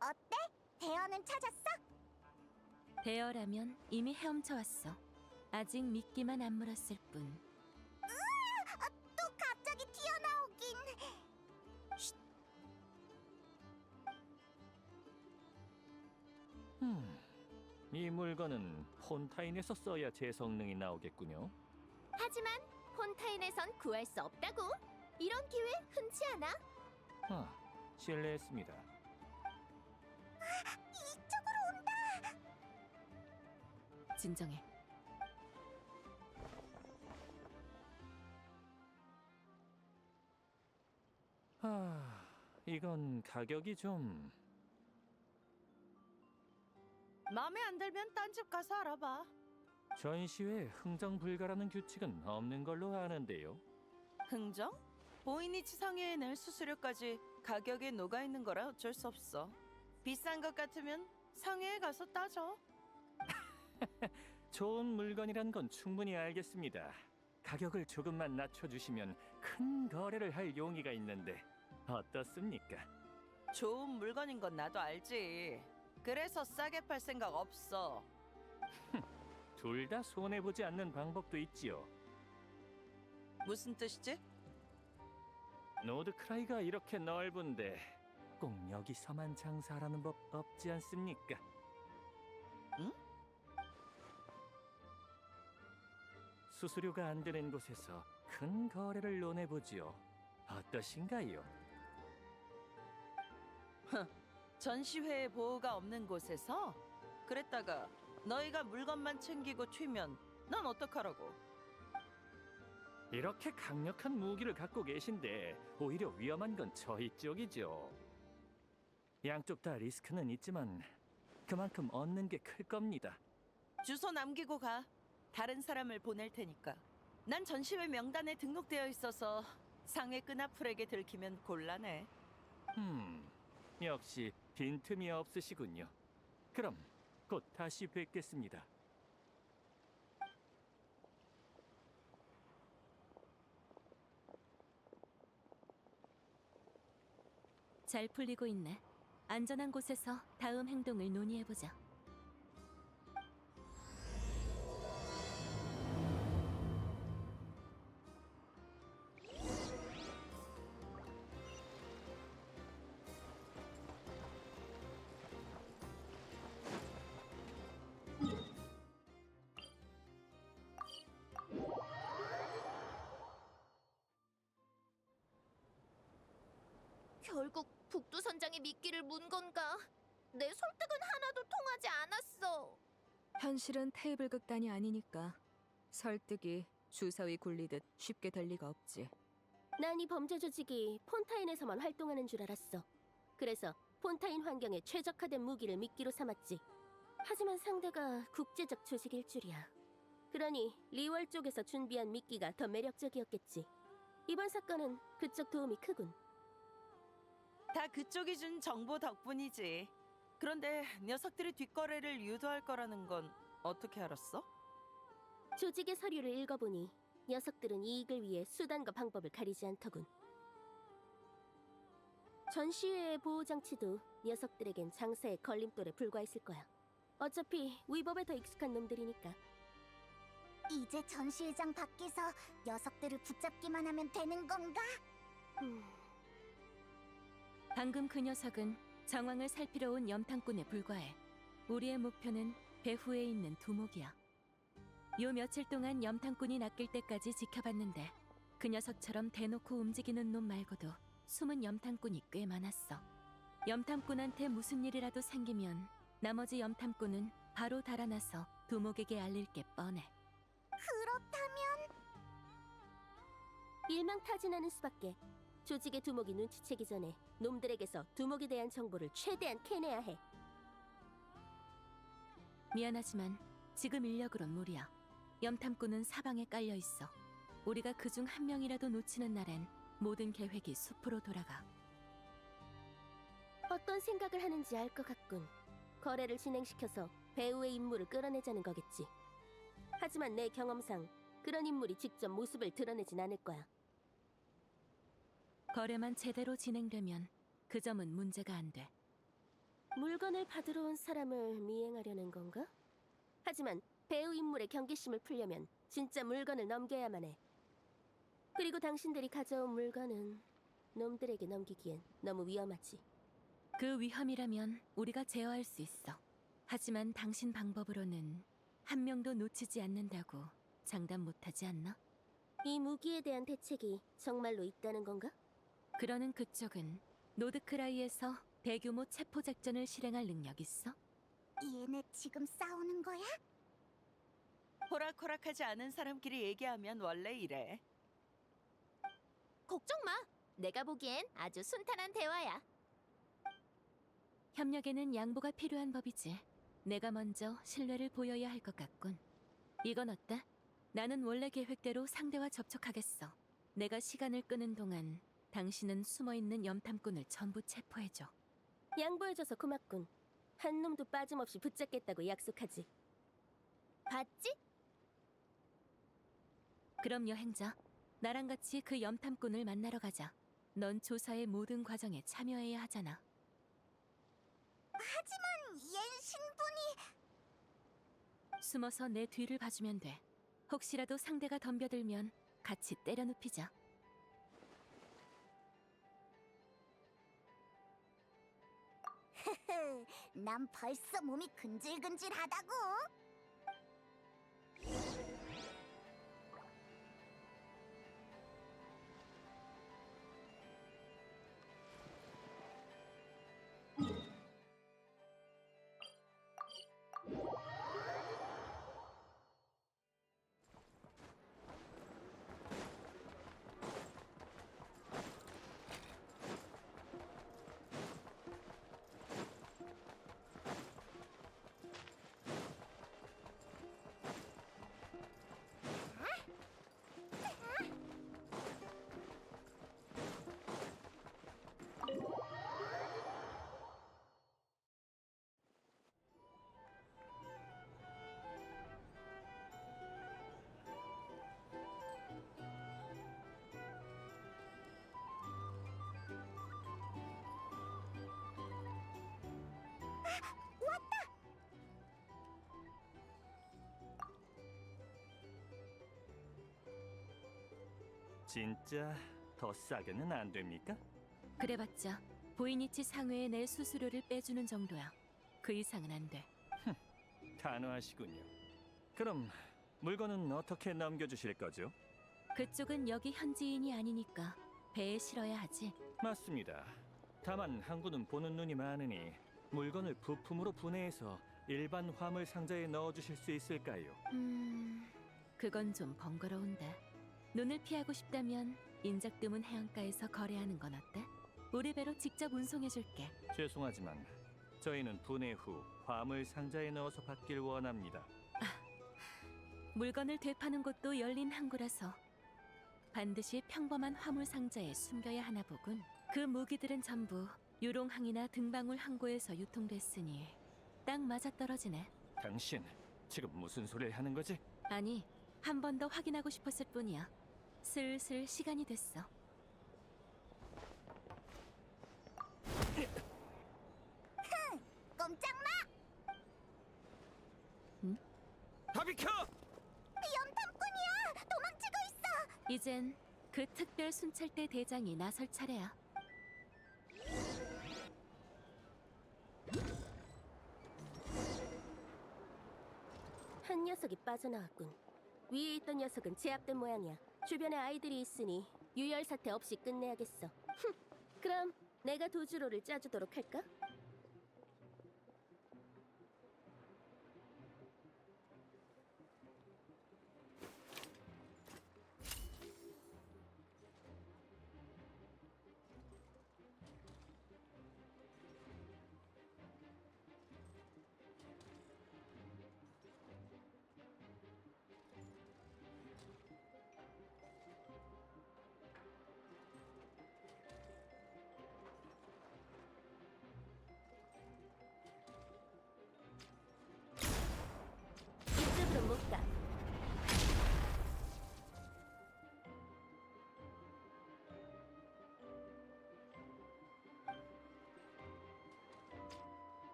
어때? 대여는 찾았어? 대여라면 이미 헤엄쳐 왔어. 아직 미끼만 안 물었을 뿐. 또 갑자기 튀어나오긴. 이 물건은 폰타인에서 써야 제 성능이 나오겠군요. 하지만 폰타인에선 구할 수 없다고. 이런 기회 흔치 않아. 실례했습니다. 이쪽으로 온다. 진정해. 이건 가격이 좀... 마음에 안 들면 딴 집 가서 알아봐. 전시회에 흥정 불가라는 규칙은 없는 걸로 아는데요. 흥정? 보이니치 상해에 낼 수수료까지 가격에 녹아 있는 거라 어쩔 수 없어. 비싼 것 같으면 상해에 가서 따져. 좋은 물건이란 건 충분히 알겠습니다. 가격을 조금만 낮춰주시면 큰 거래를 할 용의가 있는데 어떻습니까? 좋은 물건인 건 나도 알지. 그래서 싸게 팔 생각 없어. 둘 다 손해보지 않는 방법도 있지요. 무슨 뜻이지? 노드크라이가 이렇게 넓은데 꼭 여기서만 장사하라는 법 없지 않습니까? 응? 수수료가 안 되는 곳에서 큰 거래를 논해보지요. 어떠신가요? 전시회에 보호가 없는 곳에서? 그랬다가 너희가 물건만 챙기고 튀면 난 어떡하라고? 이렇게 강력한 무기를 갖고 계신데 오히려 위험한 건 저희 쪽이죠. 양쪽 다 리스크는 있지만 그만큼 얻는 게 클 겁니다. 주소 남기고 가. 다른 사람을 보낼 테니까. 난 전시회 명단에 등록되어 있어서 상해 끈앞풀에게 들키면 곤란해. 역시 빈틈이 없으시군요. 그럼 곧 다시 뵙겠습니다. 잘 풀리고 있네. 안전한 곳에서 다음 행동을 논의해보자. 결국 북두선장의 미끼를 문 건가? 내 설득은 하나도 통하지 않았어. 현실은 테이블 극단이 아니니까 설득이 주사위 굴리듯 쉽게 될 리가 없지. 난 이 범죄 조직이 폰타인에서만 활동하는 줄 알았어. 그래서 폰타인 환경에 최적화된 무기를 미끼로 삼았지. 하지만 상대가 국제적 조직일 줄이야. 그러니 리월 쪽에서 준비한 미끼가 더 매력적이었겠지. 이번 사건은 그쪽 도움이 크군. 다 그쪽이 준 정보 덕분이지. 그런데 녀석들이 뒷거래를 유도할 거라는 건 어떻게 알았어? 조직의 서류를 읽어보니 녀석들은 이익을 위해 수단과 방법을 가리지 않더군. 전시회의 보호장치도 녀석들에겐 장사의 걸림돌에 불과했을 거야. 어차피 위법에 더 익숙한 놈들이니까. 이제 전시회장 밖에서 녀석들을 붙잡기만 하면 되는 건가? 방금 그 녀석은 정황을 살피러 온 염탐꾼에 불과해. 우리의 목표는 배후에 있는 두목이야. 요 며칠 동안 염탐꾼이 낚일 때까지 지켜봤는데 그 녀석처럼 대놓고 움직이는 놈 말고도 숨은 염탐꾼이 꽤 많았어. 염탐꾼한테 무슨 일이라도 생기면 나머지 염탐꾼은 바로 달아나서 두목에게 알릴 게 뻔해. 그렇다면 일망타진하는 수밖에. 조직의 두목이 눈치채기 전에 놈들에게서 두목에 대한 정보를 최대한 캐내야 해. 미안하지만 지금 인력으론 무리야. 염탐꾼은 사방에 깔려 있어. 우리가 그중 한 명이라도 놓치는 날엔 모든 계획이 숲으로 돌아가. 어떤 생각을 하는지 알 것 같군. 거래를 진행시켜서 배우의 임무를 끌어내자는 거겠지. 하지만 내 경험상 그런 인물이 직접 모습을 드러내진 않을 거야. 거래만 제대로 진행되면 그 점은 문제가 안 돼. 물건을 받으러 온 사람을 미행하려는 건가? 하지만 배우 인물의 경계심을 풀려면 진짜 물건을 넘겨야만 해. 그리고 당신들이 가져온 물건은 놈들에게 넘기기엔 너무 위험하지. 그 위험이라면 우리가 제어할 수 있어. 하지만 당신 방법으로는 한 명도 놓치지 않는다고 장담 못하지 않나? 이 무기에 대한 대책이 정말로 있다는 건가? 그러는 그쪽은 노드크라이에서 대규모 체포 작전을 실행할 능력 있어? 얘네 지금 싸우는 거야? 호락호락하지 않은 사람끼리 얘기하면 원래 이래. 걱정 마. 내가 보기엔 아주 순탄한 대화야. 협력에는 양보가 필요한 법이지. 내가 먼저 신뢰를 보여야 할 것 같군. 이건 어때? 나는 원래 계획대로 상대와 접촉하겠어. 내가 시간을 끄는 동안 당신은 숨어있는 염탐꾼을 전부 체포해줘. 양보해줘서 고맙군. 한 놈도 빠짐없이 붙잡겠다고 약속하지. 봤지? 그럼 여행자, 나랑 같이 그 염탐꾼을 만나러 가자. 넌 조사의 모든 과정에 참여해야 하잖아. 하지만 얜 신분이... 숨어서 내 뒤를 봐주면 돼. 혹시라도 상대가 덤벼들면 같이 때려 눕히자. 난 벌써 몸이 근질근질하다고. 진짜 더 싸게는 안 됩니까? 그래봤자 보이니치 상회에 내 수수료를 빼주는 정도야. 그 이상은 안 돼. 단호하시군요. 그럼 물건은 어떻게 넘겨주실 거죠? 그쪽은 여기 현지인이 아니니까 배에 실어야 하지. 맞습니다. 다만 항구는 보는 눈이 많으니 물건을 부품으로 분해해서 일반 화물 상자에 넣어주실 수 있을까요? 그건 좀 번거로운데. 눈을 피하고 싶다면 인적 드문 해안가에서 거래하는 건 어때? 우리 배로 직접 운송해줄게. 죄송하지만 저희는 분해 후 화물 상자에 넣어서 받길 원합니다. 물건을 되파는 곳도 열린 항구라서 반드시 평범한 화물 상자에 숨겨야 하나 보군. 그 무기들은 전부 유롱항이나 등방울 항구에서 유통됐으니 딱 맞아떨어지네. 당신 지금 무슨 소리를 하는 거지? 아니, 한 번 더 확인하고 싶었을 뿐이야. 슬슬 시간이 됐어. 꼼짝 마! 다 비켜! 염탐꾼이야! 도망치고 있어! 이젠 그 특별 순찰대 대장이 나설 차례야. 한 녀석이 빠져나왔군. 위에 있던 녀석은 제압된 모양이야. 주변에 아이들이 있으니 유혈 사태 없이 끝내야겠어. 그럼 내가 도주로를 짜주도록 할까?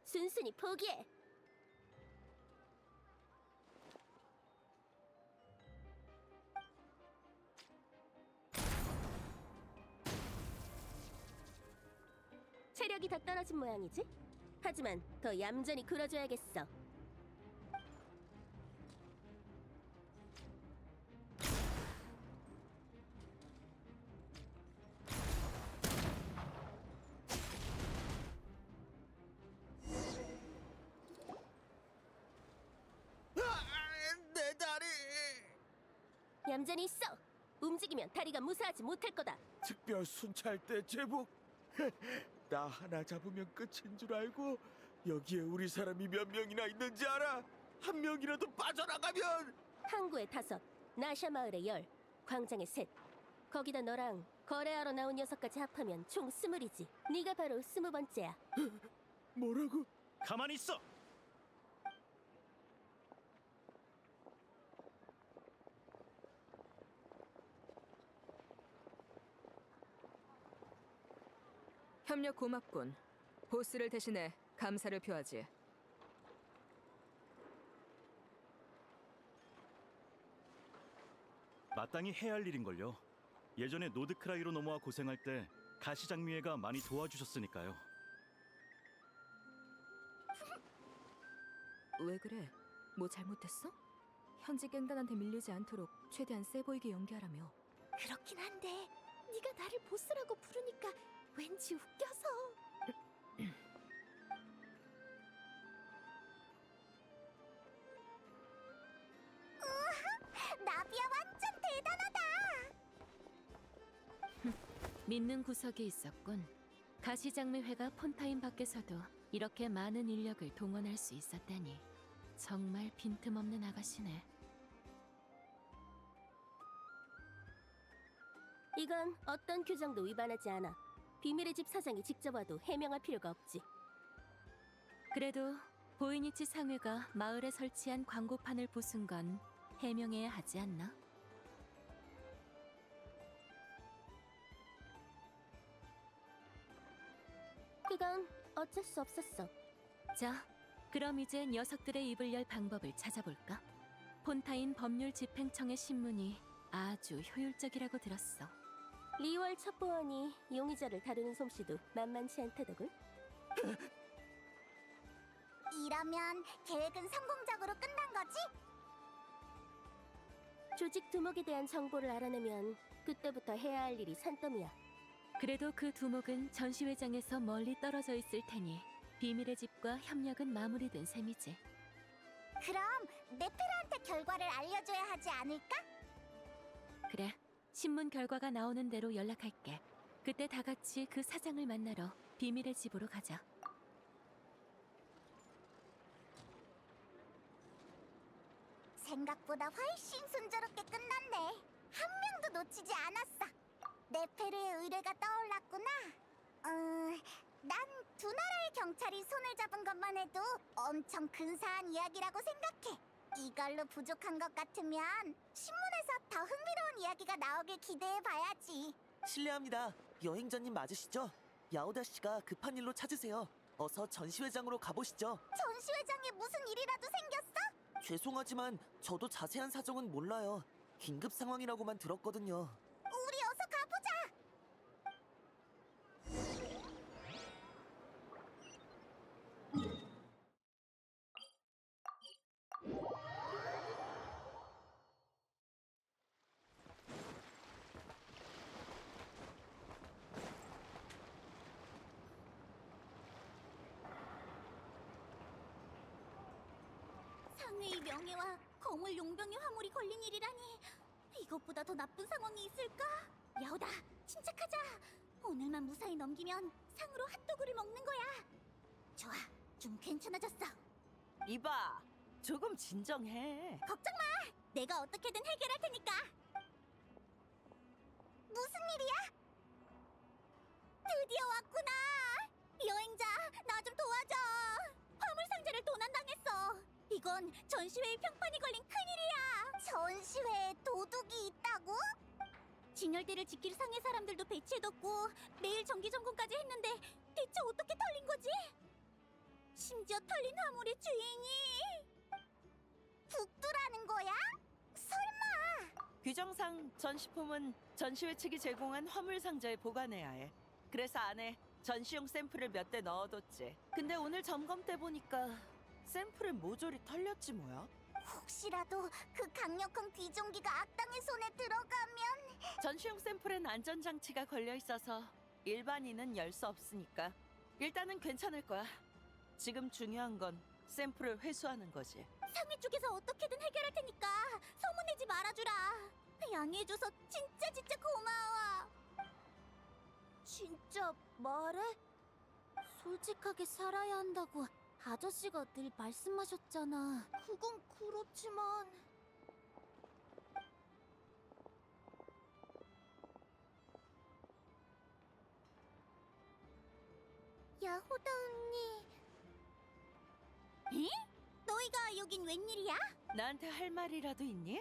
순순히 포기해. 체력이 다 떨어진 모양이지? 하지만 더 얌전히 굴어줘야겠어. 내 다리! 얌전히 있어. 움직이면 다리가 무사하지 못할 거다. 특별 순찰 때 제복. 나 하나 잡으면 끝인 줄 알고 여기에 우리 사람이 몇 명이나 있는지 알아? 한 명이라도 빠져나가면 항구에 5, 나샤 마을에 10, 광장에 3. 거기다 너랑 거래하러 나온 녀석까지 합하면 총 20이지. 네가 바로 20번째야. 뭐라고? 가만히 있어. 협력 고맙군. 보스를 대신해 감사를 표하지. 마땅히 해야 할 일인걸요. 예전에 노드크라이로 넘어와 고생할 때 가시장미애가 많이 도와주셨으니까요. 왜 그래? 뭐 잘못했어? 현지 갱단한테 밀리지 않도록 최대한 세 보이게 연기하라며. 그렇긴 한데 네가 나를 보스라고 부르니까 왠지 웃겨서. 나비야 완전 대단하다. 믿는 구석이 있었군. 가시장미회가 폰타인 밖에서도 이렇게 많은 인력을 동원할 수 있었다니. 정말 빈틈없는 아가씨네. 이건 어떤 규정도 위반하지 않아. 비밀의 집 사장이 직접 와도 해명할 필요가 없지. 그래도 보이니치 상회가 마을에 설치한 광고판을 부순 건 해명해야 하지 않나? 그건 어쩔 수 없었어. 자, 그럼 이제 녀석들의 입을 열 방법을 찾아볼까? 폰타인 법률집행청의 신문이 아주 효율적이라고 들었어. 리월 첩보원이 용의자를 다루는 솜씨도 만만치 않다더군. 이러면 계획은 성공적으로 끝난 거지? 조직 두목에 대한 정보를 알아내면 그때부터 해야 할 일이 산더미야. 그래도 그 두목은 전시회장에서 멀리 떨어져 있을 테니 비밀의 집과 협력은 마무리된 셈이지. 그럼 네페르한테 결과를 알려줘야 하지 않을까? 그래, 신문 결과가 나오는 대로 연락할게. 그때 다 같이 그 사장을 만나러 비밀의 집으로 가자. 생각보다 훨씬 순조롭게 끝났네. 한 명도 놓치지 않았어. 네페르의 의뢰가 떠올랐구나. 난 두 나라의 경찰이 손을 잡은 것만 해도 엄청 근사한 이야기라고 생각해. 이걸로 부족한 것 같으면 신문에서 더 흥미로운 이야기가 나오길 기대해봐야지. 실례합니다. 여행자님 맞으시죠? 야오다 씨가 급한 일로 찾으세요. 어서 전시회장으로 가보시죠. 전시회장에 무슨 일이라도 생겼어? 죄송하지만 저도 자세한 사정은 몰라요. 긴급 상황이라고만 들었거든요. 우리 어서 가보자. 상회의 명예와 거물 용병의 화물이 걸린 일이라니. 이것보다 더 나쁜 상황이 있을까? 야오다, 침착하자. 오늘만 무사히 넘기면 상으로 핫도그를 먹는 거야. 좋아, 좀 괜찮아졌어. 이봐, 조금 진정해. 걱정 마. 내가 어떻게든 해결할 테니까. 무슨 일이야? 드디어 왔구나. 여행자, 나 좀 도와줘. 화물 상자를 도난당했어. 이건 전시회의 평판이 걸린 큰일이야. 전시회에 도둑이 있다고? 진열대를 지킬 상해 사람들도 배치해뒀고 매일 정기 점검까지 했는데 대체 어떻게 털린 거지? 심지어 털린 화물의 주인이 북두라는 거야? 설마? 규정상 전시품은 전시회 측이 제공한 화물 상자에 보관해야 해. 그래서 안에 전시용 샘플을 몇 대 넣어뒀지. 근데 오늘 점검 때 보니까 샘플의 모조리 털렸지 뭐야? 혹시라도 그 강력한 귀종기가 악당의 손에 들어가면 전시용 샘플엔 안전장치가 걸려 있어서 일반인은 열 수 없으니까 일단은 괜찮을 거야. 지금 중요한 건 샘플을 회수하는 거지. 상위 쪽에서 어떻게든 해결할 테니까 소문내지 말아주라. 양해해줘서 진짜 고마워. 진짜 말해? 솔직하게 살아야 한다고 아저씨가 늘 말씀하셨잖아. 그건 그렇지만 야호다 언니. 에? 너희가 여긴 웬일이야? 나한테 할 말이라도 있니?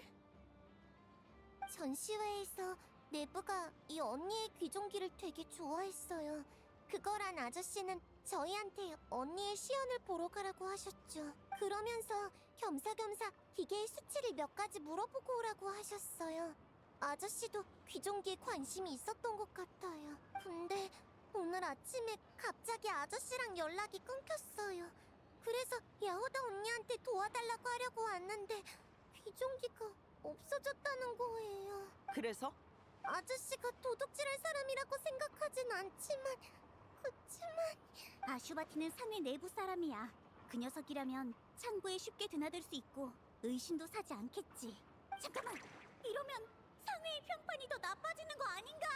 전시회에서 내부가 이 언니의 귀종기를 되게 좋아했어요. 그거란 아저씨는 저희한테 언니의 시연을 보러 가라고 하셨죠. 그러면서 겸사겸사 기계의 수치를 몇 가지 물어보고 오라고 하셨어요. 아저씨도 귀종기에 관심이 있었던 것 같아요. 근데 오늘 아침에 갑자기 아저씨랑 연락이 끊겼어요. 그래서 야호다 언니한테 도와달라고 하려고 왔는데 귀종기가 없어졌다는 거예요. 그래서? 아저씨가 도둑질할 사람이라고 생각하진 않지만 그치만 아슈바티는 상회 내부 사람이야. 그 녀석이라면 창고에 쉽게 드나들 수 있고 의심도 사지 않겠지. 잠깐만, 이러면 상회의 평판이 더 나빠지는 거 아닌가?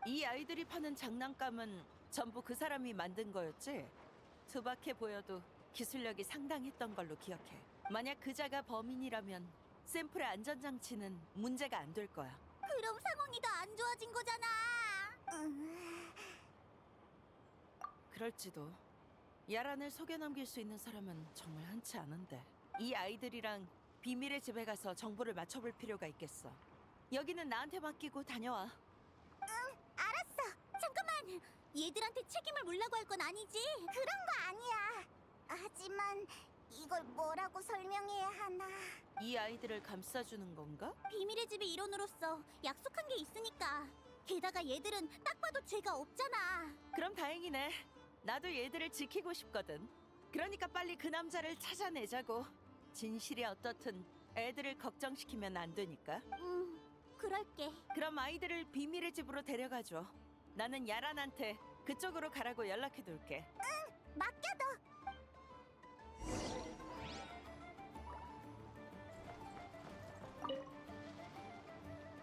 이 아이들이 파는 장난감은 전부 그 사람이 만든 거였지? 투박해 보여도 기술력이 상당했던 걸로 기억해. 만약 그자가 범인이라면 샘플의 안전장치는 문제가 안 될 거야. 그럼 상황이 더 안 좋아진 거잖아. 그럴지도. 야란을 속여 넘길 수 있는 사람은 정말 흔치 않은데. 이 아이들이랑 비밀의 집에 가서 정보를 맞춰볼 필요가 있겠어. 여기는 나한테 맡기고 다녀와. 알았어. 잠깐만. 얘들한테 책임을 물라고 할 건 아니지? 그런 거 아니야. 하지만 이걸 뭐라고 설명해야 하나? 이 아이들을 감싸주는 건가? 비밀의 집의 일원으로서 약속한 게 있으니까. 게다가 얘들은 딱 봐도 죄가 없잖아. 그럼 다행이네. 나도 얘들을 지키고 싶거든. 그러니까 빨리 그 남자를 찾아내자고. 진실이 어떻든 애들을 걱정시키면 안 되니까. 그럴게. 그럼 아이들을 비밀의 집으로 데려가줘. 나는 야란한테 그쪽으로 가라고 연락해둘게. 맡겨둬.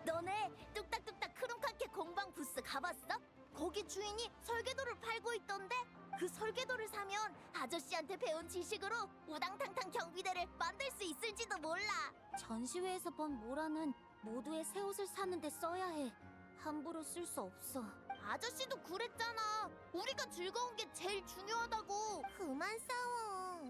너네 뚝딱뚝딱 크롬카케 공방 부스 가봤어? 거기 주인이 설계도를 팔고 있던데? 그 설계도를 사면 아저씨한테 배운 지식으로 우당탕탕 경비대를 만들 수 있을지도 몰라. 전시회에서 본 모라는 모두의 새 옷을 사는데 써야 해. 함부로 쓸 수 없어. 아저씨도 그랬잖아. 우리가 즐거운 게 제일 중요하다고. 그만 싸워.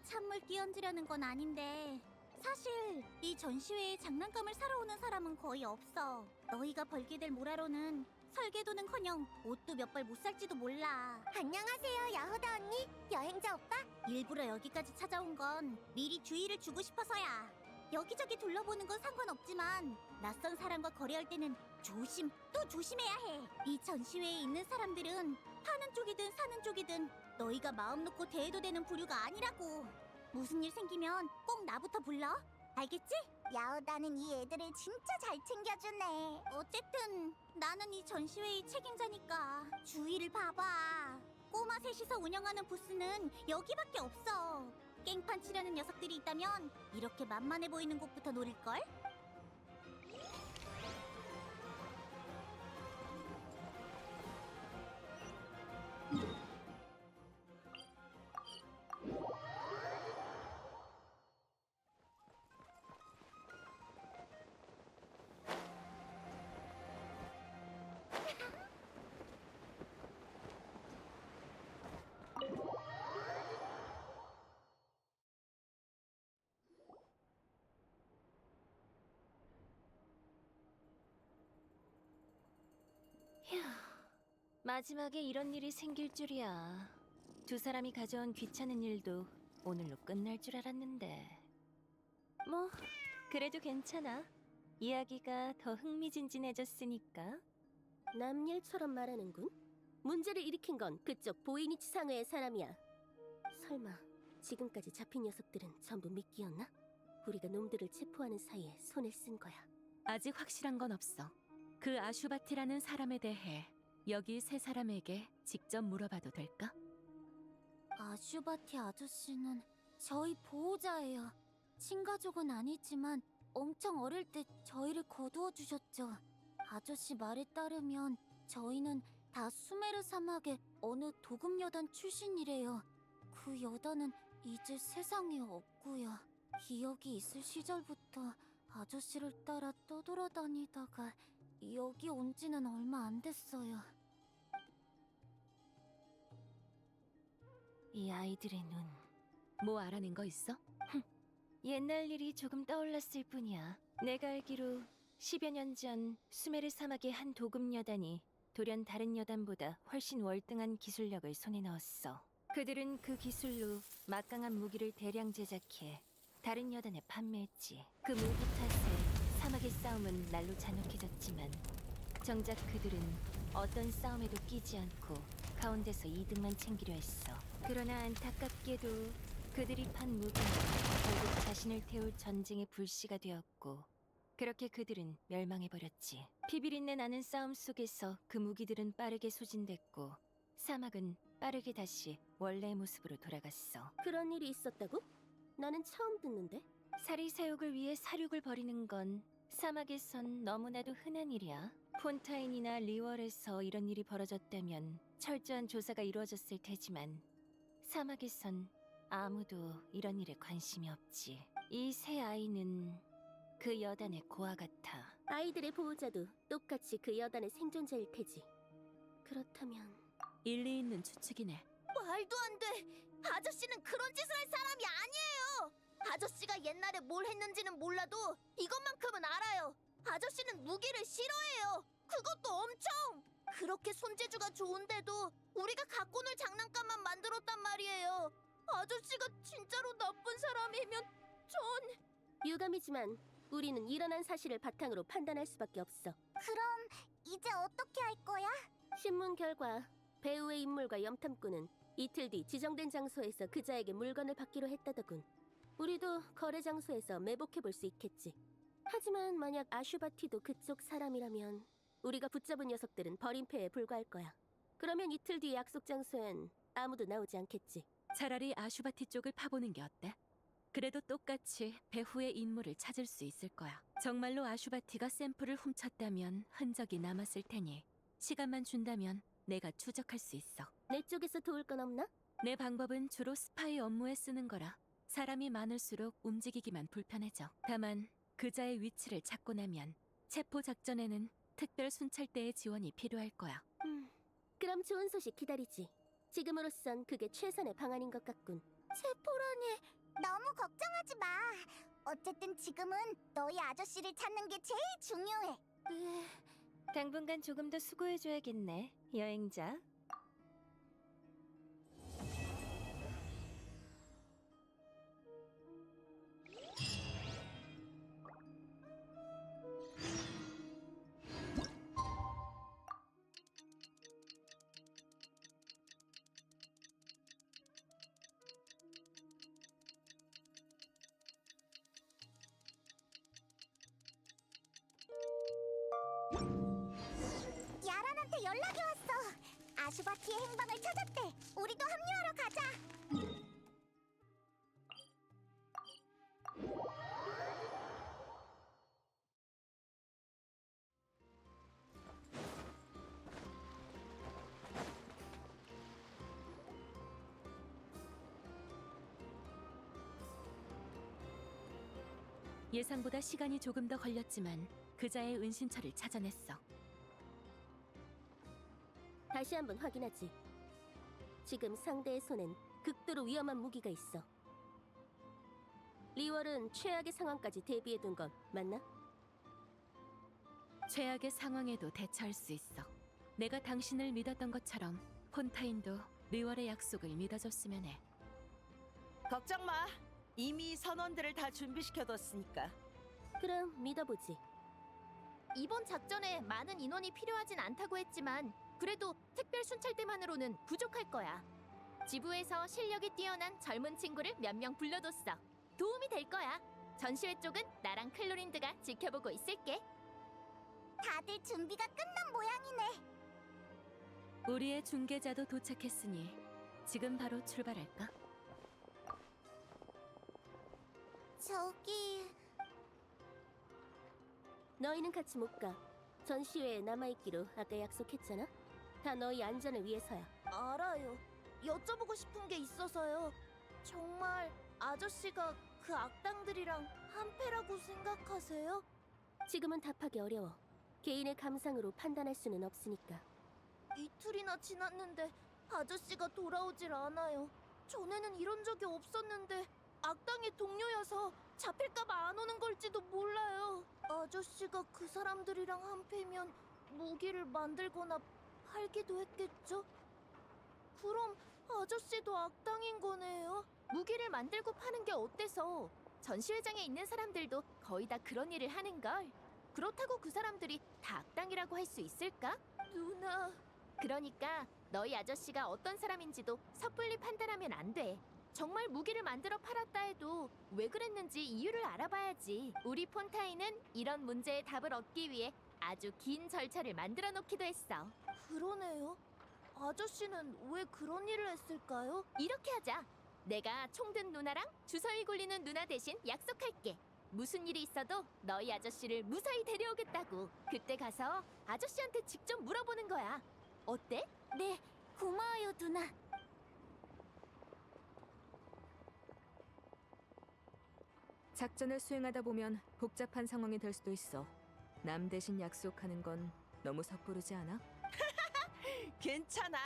찬물 끼얹으려는 건 아닌데 사실 이 전시회에 장난감을 사러 오는 사람은 거의 없어. 너희가 벌게 될 모라로는 설계도는커녕 옷도 몇 벌 못 살지도 몰라. 안녕하세요, 야호다 언니, 여행자 오빠. 일부러 여기까지 찾아온 건 미리 주의를 주고 싶어서야. 여기저기 둘러보는 건 상관없지만 낯선 사람과 거래할 때는 조심 또 조심해야 해. 이 전시회에 있는 사람들은 파는 쪽이든 사는 쪽이든 너희가 마음 놓고 대해도 되는 부류가 아니라고. 무슨 일 생기면 꼭 나부터 불러. 알겠지? 야오다는 이 애들을 진짜 잘 챙겨주네. 어쨌든 나는 이 전시회의 책임자니까 주위를 봐봐. 꼬마 셋이서 운영하는 부스는 여기밖에 없어. 깽판 치려는 녀석들이 있다면 이렇게 만만해 보이는 곳부터 노릴걸? 휴, 마지막에 이런 일이 생길 줄이야. 두 사람이 가져온 귀찮은 일도 오늘로 끝날 줄 알았는데. 뭐 그래도 괜찮아. 이야기가 더 흥미진진해졌으니까. 남일처럼 말하는군. 문제를 일으킨 건 그쪽 보이니치 상회의 사람이야. 설마 지금까지 잡힌 녀석들은 전부 미끼였나? 우리가 놈들을 체포하는 사이에 손을 쓴 거야. 아직 확실한 건 없어. 그 아슈바티라는 사람에 대해 여기 세 사람에게 직접 물어봐도 될까? 아슈바티 아저씨는 저희 보호자예요. 친가족은 아니지만 엄청 어릴 때 저희를 거두어 주셨죠. 아저씨 말에 따르면 저희는 다 수메르 사막의 어느 도금 여단 출신이래요. 그 여단은 이제 세상에 없고요. 기억이 있을 시절부터 아저씨를 따라 떠돌아다니다가 여기 온 지는 얼마 안 됐어요. 이 아이들의 눈. 뭐 알아낸 거 있어? 옛날 일이 조금 떠올랐을 뿐이야. 내가 알기로 10여 년 전 수메르 사막의 한 도금 여단이 돌연 다른 여단보다 훨씬 월등한 기술력을 손에 넣었어. 그들은 그 기술로 막강한 무기를 대량 제작해 다른 여단에 판매했지. 그 무기 탓에 사막의 싸움은 날로 잔혹해졌지만 정작 그들은 어떤 싸움에도 끼지 않고 가운데서 이득만 챙기려 했어. 그러나 안타깝게도 그들이 판 무기는 결국 자신을 태울 전쟁의 불씨가 되었고, 그렇게 그들은 멸망해버렸지. 피비린내 나는 싸움 속에서 그 무기들은 빠르게 소진됐고 사막은 빠르게 다시 원래의 모습으로 돌아갔어. 그런 일이 있었다고? 나는 처음 듣는데. 사리사욕을 위해 사륙을 벌이는 건 사막에선 너무나도 흔한 일이야. 폰타인이나 리월에서 이런 일이 벌어졌다면 철저한 조사가 이루어졌을 테지만 사막에선 아무도 이런 일에 관심이 없지. 이 세 아이는 그 여단의 고아 같아. 아이들의 보호자도 똑같이 그 여단의 생존자일 테지. 그렇다면 일리 있는 추측이네. 말도 안 돼! 아저씨는 그런 짓을 할 사람이 아니에요! 아저씨가 옛날에 뭘 했는지는 몰라도 이것만큼은 알아요! 아저씨는 무기를 싫어해요! 그것도 엄청! 그렇게 손재주가 좋은데도 우리가 갖고 놀 장난감만 만들었단 말이에요! 아저씨가 진짜로 나쁜 사람이면 전... 유감이지만 우리는 일어난 사실을 바탕으로 판단할 수밖에 없어. 그럼 이제 어떻게 할 거야? 신문 결과 배우의 인물과 염탐꾼은 이틀 뒤 지정된 장소에서 그자에게 물건을 받기로 했다더군. 우리도 거래 장소에서 매복해볼 수 있겠지. 하지만 만약 아슈바티도 그쪽 사람이라면 우리가 붙잡은 녀석들은 버림패에 불과할 거야. 그러면 이틀 뒤 약속 장소엔 아무도 나오지 않겠지. 차라리 아슈바티 쪽을 파보는 게 어때? 그래도 똑같이 배후의 인물을 찾을 수 있을 거야. 정말로 아슈바티가 샘플을 훔쳤다면 흔적이 남았을 테니 시간만 준다면 내가 추적할 수 있어. 내 쪽에서 도울 건 없나? 내 방법은 주로 스파이 업무에 쓰는 거라 사람이 많을수록 움직이기만 불편해져. 다만 그자의 위치를 찾고 나면 체포 작전에는 특별 순찰대의 지원이 필요할 거야. 그럼 좋은 소식 기다리지. 지금으로선 그게 최선의 방안인 것 같군. 체포라니 너무 걱정하지 마. 어쨌든 지금은 너희 아저씨를 찾는 게 제일 중요해. 당분간 조금 더 수고해줘야겠네, 여행자. 야란한테 연락이 왔어. 아슈바티의 행방을 찾았대. 우리도 합류하러 가자. 예상보다 시간이 조금 더 걸렸지만 그자의 은신처를 찾아냈어. 다시 한번 확인하지. 지금 상대의 손엔 극도로 위험한 무기가 있어. 리월은 최악의 상황까지 대비해둔 건 맞나? 최악의 상황에도 대처할 수 있어. 내가 당신을 믿었던 것처럼 폰타인도 리월의 약속을 믿어줬으면 해. 걱정 마. 이미 선원들을 다 준비시켜뒀으니까. 그럼 믿어보지. 이번 작전에 많은 인원이 필요하진 않다고 했지만 그래도 특별 순찰대만으로는 부족할 거야. 지부에서 실력이 뛰어난 젊은 친구를 몇 명 불러뒀어. 도움이 될 거야. 전시회 쪽은 나랑 클로린드가 지켜보고 있을게. 다들 준비가 끝난 모양이네. 우리의 중계자도 도착했으니 지금 바로 출발할까? 저기... 너희는 같이 못 가. 전시회에 남아있기로 아까 약속했잖아. 다 너희 안전을 위해서야. 알아요. 여쭤보고 싶은 게 있어서요. 정말 아저씨가 그 악당들이랑 한패라고 생각하세요? 지금은 답하기 어려워. 개인의 감상으로 판단할 수는 없으니까. 이틀이나 지났는데 아저씨가 돌아오질 않아요. 전에는 이런 적이 없었는데 악당의 동료여서 잡힐까봐 안 오는 걸지도 몰라요. 아저씨가 그 사람들이랑 한패면 무기를 만들거나 팔기도 했겠죠? 그럼 아저씨도 악당인 거네요? 무기를 만들고 파는 게 어때서? 전시회장에 있는 사람들도 거의 다 그런 일을 하는걸. 그렇다고 그 사람들이 다 악당이라고 할 수 있을까? 누나... 그러니까 너희 아저씨가 어떤 사람인지도 섣불리 판단하면 안 돼. 정말 무기를 만들어 팔았다 해도 왜 그랬는지 이유를 알아봐야지. 우리 폰타인은 이런 문제의 답을 얻기 위해 아주 긴 절차를 만들어 놓기도 했어. 그러네요. 아저씨는 왜 그런 일을 했을까요? 이렇게 하자. 내가 총든 누나랑 주사위 굴리는 누나 대신 약속할게. 무슨 일이 있어도 너희 아저씨를 무사히 데려오겠다고. 그때 가서 아저씨한테 직접 물어보는 거야. 어때? 네, 고마워요, 누나. 작전을 수행하다 보면 복잡한 상황이 될 수도 있어. 남 대신 약속하는 건 너무 섣부르지 않아? 괜찮아.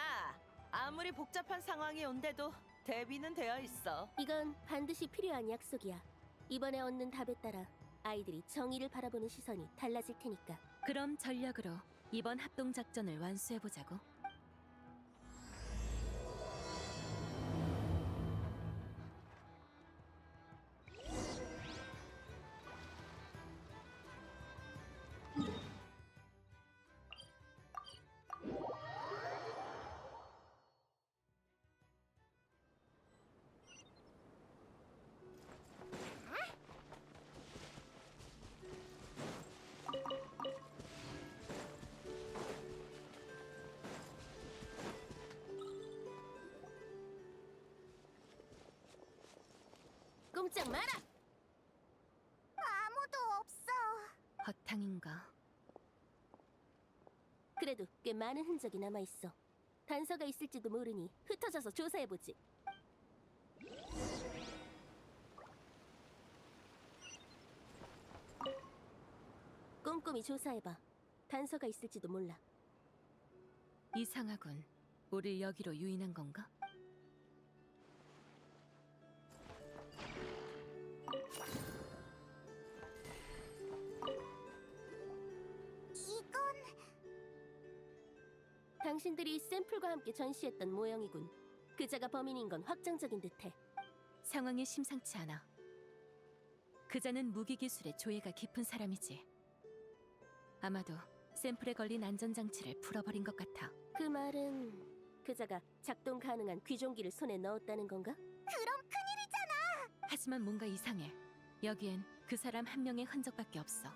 아무리 복잡한 상황이 온데도 대비는 되어 있어. 이건 반드시 필요한 약속이야. 이번에 얻는 답에 따라 아이들이 정의를 바라보는 시선이 달라질 테니까. 그럼 전략으로 이번 합동 작전을 완수해보자고. 꼼짝 마라! 아무도 없어. 허탕인가? 그래도 꽤 많은 흔적이 남아있어. 단서가 있을지도 모르니 흩어져서 조사해보지. 꼼꼼히 조사해봐. 단서가 있을지도 몰라. 이상하군. 우릴 여기로 유인한 건가? 이건... 당신들이 샘플과 함께 전시했던 모형이군. 그자가 범인인 건 확정적인 듯해. 상황이 심상치 않아. 그자는 무기 기술에 조예가 깊은 사람이지. 아마도 샘플에 걸린 안전장치를 풀어버린 것 같아. 그 말은 그자가 작동 가능한 귀종기를 손에 넣었다는 건가? 그럼 큰일이잖아. 하지만 뭔가 이상해. 여기엔 그 사람 한 명의 흔적밖에 없어.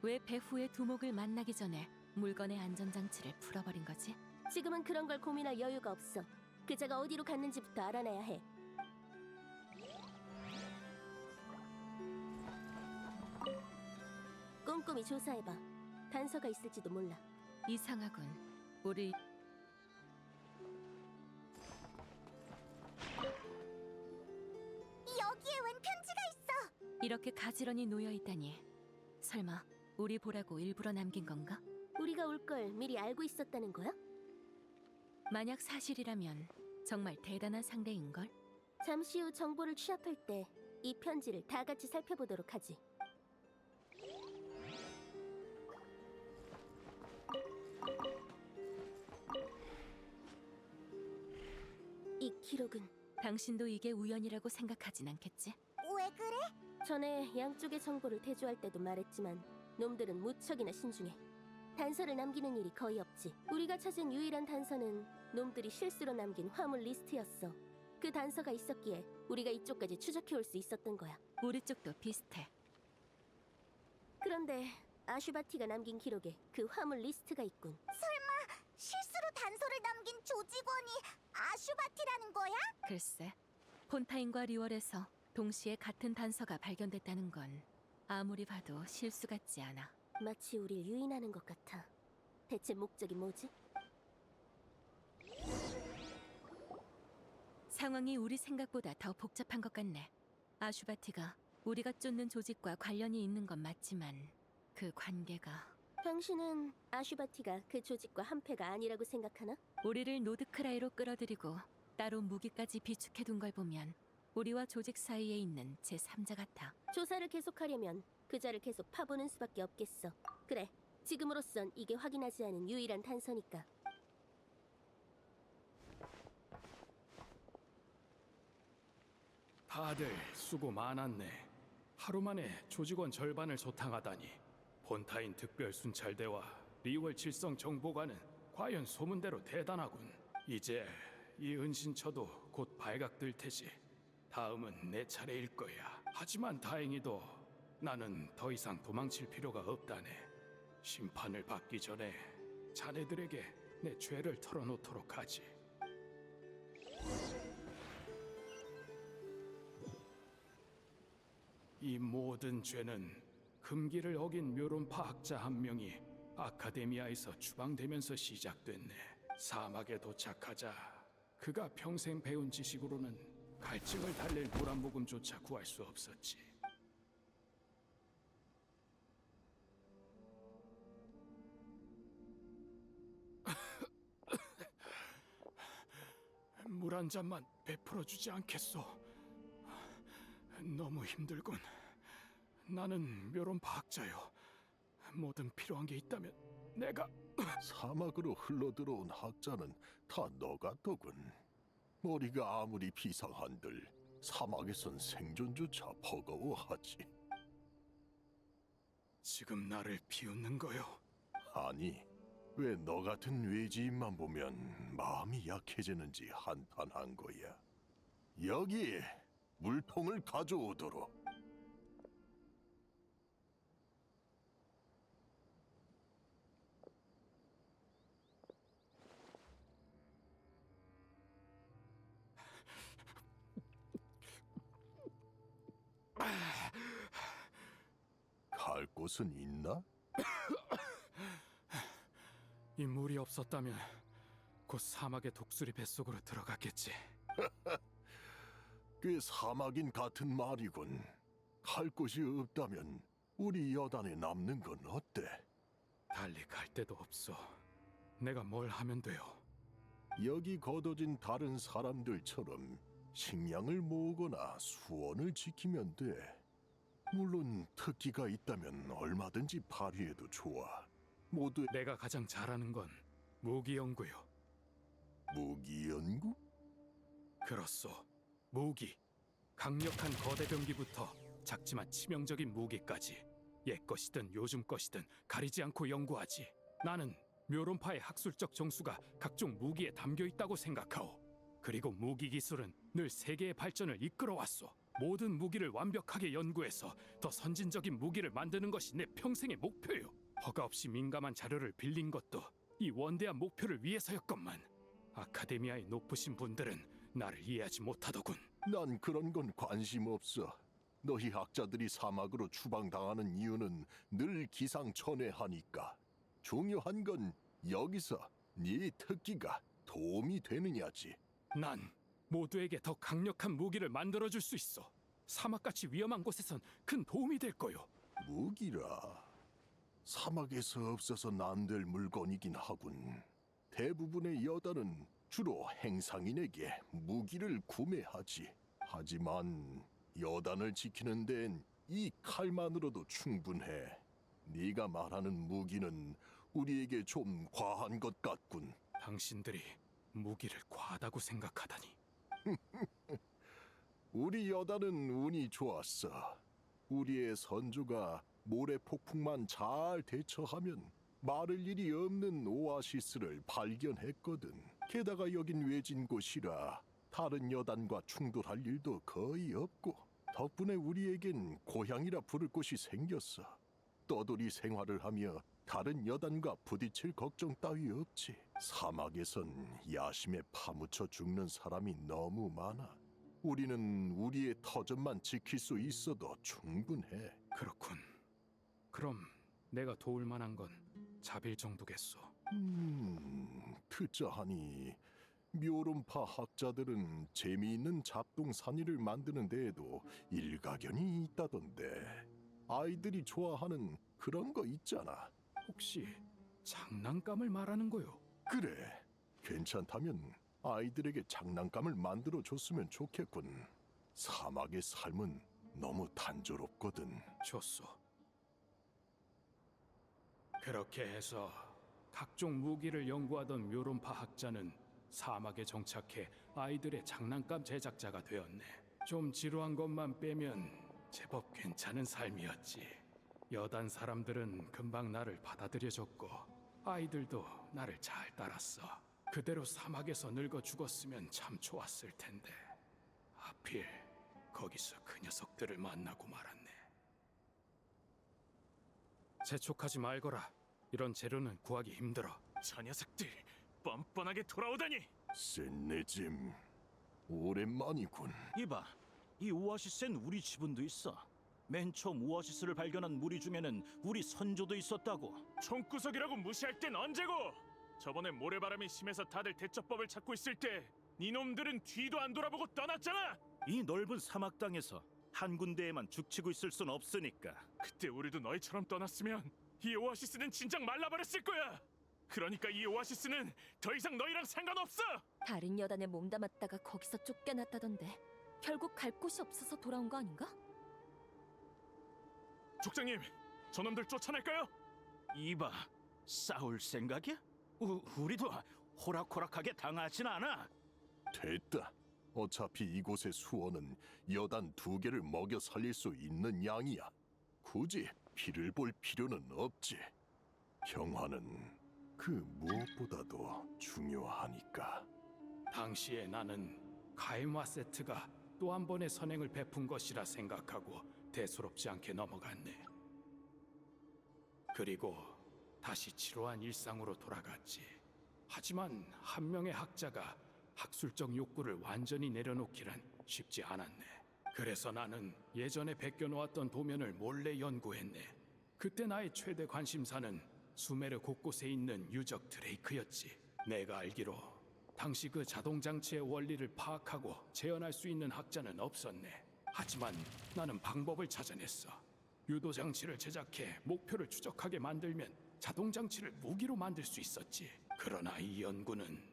왜 배후의 두목을 만나기 전에 물건의 안전장치를 풀어버린 거지? 지금은 그런 걸 고민할 여유가 없어. 그자가 어디로 갔는지부터 알아내야 해. 꼼꼼히 조사해봐. 단서가 있을지도 몰라. 이상하군. 우리 여기에 웬 편지가 있어. 이렇게 가지런히 놓여있다니. 설마 우리 보라고 일부러 남긴 건가? 우리가 올 걸 미리 알고 있었다는 거야? 만약 사실이라면 정말 대단한 상대인걸? 잠시 후 정보를 취합할 때 이 편지를 다 같이 살펴보도록 하지. 기록은 당신도 이게 우연이라고 생각하진 않겠지? 왜 그래? 전에 양쪽의 정보를 대조할 때도 말했지만 놈들은 무척이나 신중해. 단서를 남기는 일이 거의 없지. 우리가 찾은 유일한 단서는 놈들이 실수로 남긴 화물 리스트였어. 그 단서가 있었기에 우리가 이쪽까지 추적해올 수 있었던 거야. 우리 쪽도 비슷해. 그런데 아슈바티가 남긴 기록에 그 화물 리스트가 있군. 설마 실수로 단서를 남긴 조직원이 아슈바티라는 거야? 글쎄, 폰타인과 리월에서 동시에 같은 단서가 발견됐다는 건 아무리 봐도 실수 같지 않아. 마치 우릴 유인하는 것 같아. 대체 목적이 뭐지? 상황이 우리 생각보다 더 복잡한 것 같네. 아슈바티가 우리가 쫓는 조직과 관련이 있는 건 맞지만 그 관계가... 당신은 아슈바티가 그 조직과 한패가 아니라고 생각하나? 우리를 노드크라이로 끌어들이고 따로 무기까지 비축해둔 걸 보면 우리와 조직 사이에 있는 제3자 같아. 조사를 계속하려면 그자를 계속 파보는 수밖에 없겠어. 그래, 지금으로선 이게 확인하지 않은 유일한 단서니까. 다들 수고 많았네. 하루 만에 조직원 절반을 소탕하다니. 폰타인 특별 순찰대와 리월 칠성 정보관은 과연 소문대로 대단하군. 이제 이 은신처도 곧 발각될 테지. 다음은 내 차례일 거야. 하지만 다행히도 나는 더 이상 도망칠 필요가 없다네. 심판을 받기 전에 자네들에게 내 죄를 털어놓도록 하지. 이 모든 죄는 금기를 어긴 묘론파 학자 한 명이 아카데미아에서 추방되면서 시작됐네. 사막에 도착하자 그가 평생 배운 지식으로는 갈증을 달랠 물 한 모금조차 구할 수 없었지. 물 한 잔만 베풀어 주지 않겠소? 너무 힘들군. 나는 묘론파 학자요. 뭐든 필요한 게 있다면 내가... 사막으로 흘러들어온 학자는 다 너 같더군. 머리가 아무리 비상한들 사막에선 생존조차 버거워하지. 지금 나를 비웃는 거요? 아니, 왜 너 같은 외지인만 보면 마음이 약해지는지 한탄한 거야. 여기에 물통을 가져오도록. 갈 곳은 있나? 이 물이 없었다면 곧 사막의 독수리 뱃속으로 들어갔겠지. 꽤 사막인 같은 말이군. 갈 곳이 없다면 우리 여단에 남는 건 어때? 달리 갈 데도 없어. 내가 뭘 하면 돼요? 여기 거둬진 다른 사람들처럼 식량을 모으거나 수원을 지키면 돼. 물론 특기가 있다면 얼마든지 발휘해도 좋아. 모두 내가 가장 잘하는 건 무기 연구요. 무기 연구? 그렇소. 무기. 강력한 거대 병기부터 작지만 치명적인 무기까지. 옛 것이든 요즘 것이든 가리지 않고 연구하지. 나는 묘론파의 학술적 정수가 각종 무기에 담겨 있다고 생각하오. 그리고 무기 기술은 늘 세계의 발전을 이끌어왔소. 모든 무기를 완벽하게 연구해서 더 선진적인 무기를 만드는 것이 내 평생의 목표요. 허가 없이 민감한 자료를 빌린 것도 이 원대한 목표를 위해서였건만 아카데미아의 높으신 분들은 나를 이해하지 못하더군. 난 그런 건 관심 없어. 너희 학자들이 사막으로 추방당하는 이유는 늘 기상천외하니까. 중요한 건 여기서 네 특기가 도움이 되느냐지. 난 모두에게 더 강력한 무기를 만들어줄 수 있어. 사막같이 위험한 곳에선 큰 도움이 될 거요. 무기라. 사막에서 없어서는 안 될 물건이긴 하군. 대부분의 여단은 주로 행상인에게 무기를 구매하지. 하지만 여단을 지키는 데엔 이 칼만으로도 충분해. 네가 말하는 무기는 우리에게 좀 과한 것 같군. 당신들이 무기를 과하다고 생각하다니. 우리 여단은 운이 좋았어. 우리의 선조가 모래 폭풍만 잘 대처하면 마를 일이 없는 오아시스를 발견했거든. 게다가 여긴 외진 곳이라 다른 여단과 충돌할 일도 거의 없고 덕분에 우리에겐 고향이라 부를 곳이 생겼어. 떠돌이 생활을 하며 다른 여단과 부딪힐 걱정 따위 없지. 사막에선 야심에 파묻혀 죽는 사람이 너무 많아. 우리는 우리의 터전만 지킬 수 있어도 충분해. 그렇군. 그럼 내가 도울 만한 건 자빌 정도겠소. 듣자 하니 묘론파 학자들은 재미있는 잡동사니를 만드는 데에도 일가견이 있다던데. 아이들이 좋아하는 그런 거 있잖아. 혹시 장난감을 말하는 거요? 그래, 괜찮다면 아이들에게 장난감을 만들어 줬으면 좋겠군. 사막의 삶은 너무 단조롭거든. 좋소. 그렇게 해서 각종 무기를 연구하던 묘론파 학자는 사막에 정착해 아이들의 장난감 제작자가 되었네. 좀 지루한 것만 빼면 제법 괜찮은 삶이었지. 여단 사람들은 금방 나를 받아들여줬고 아이들도 나를 잘 따랐어. 그대로 사막에서 늙어 죽었으면 참 좋았을 텐데 하필 거기서 그 녀석들을 만나고 말았네. 재촉하지 말거라. 이런 재료는 구하기 힘들어. 저 녀석들 뻔뻔하게 돌아오다니. 샌네짐, 오랜만이군. 이봐, 이 오아시스엔 우리 지분도 있어. 맨 처음 오아시스를 발견한 무리 중에는 우리 선조도 있었다고. 총구석이라고 무시할 땐 언제고? 저번에 모래바람이 심해서 다들 대처법을 찾고 있을 때 니놈들은 뒤도 안 돌아보고 떠났잖아. 이 넓은 사막 땅에서 한 군데에만 죽치고 있을 순 없으니까. 그때 우리도 너희처럼 떠났으면 이 오아시스는 진작 말라버렸을 거야. 그러니까 이 오아시스는 더 이상 너희랑 상관없어. 다른 여단에 몸담았다가 거기서 쫓겨났다던데 결국 갈 곳이 없어서 돌아온 거 아닌가? 족장님, 저놈들 쫓아낼까요? 이봐, 싸울 생각이야? 우리도 호락호락하게 당하진 않아. 됐다. 어차피 이곳의 수원은 여단 2개를 먹여 살릴 수 있는 양이야. 굳이 피를 볼 필요는 없지. 평화는 그 무엇보다도 중요하니까. 당시에 나는 가이마세트가 또 한 번의 선행을 베푼 것이라 생각하고 대수롭지 않게 넘어갔네. 그리고 다시 지루한 일상으로 돌아갔지. 하지만 한 명의 학자가 학술적 욕구를 완전히 내려놓기란 쉽지 않았네. 그래서 나는 예전에 베껴놓았던 도면을 몰래 연구했네. 그때 나의 최대 관심사는 수메르 곳곳에 있는 유적 드레이크였지. 내가 알기로 당시 그 자동장치의 원리를 파악하고 재현할 수 있는 학자는 없었네. 하지만 나는 방법을 찾아냈어. 유도장치를 제작해 목표를 추적하게 만들면 자동장치를 무기로 만들 수 있었지. 그러나 이 연구는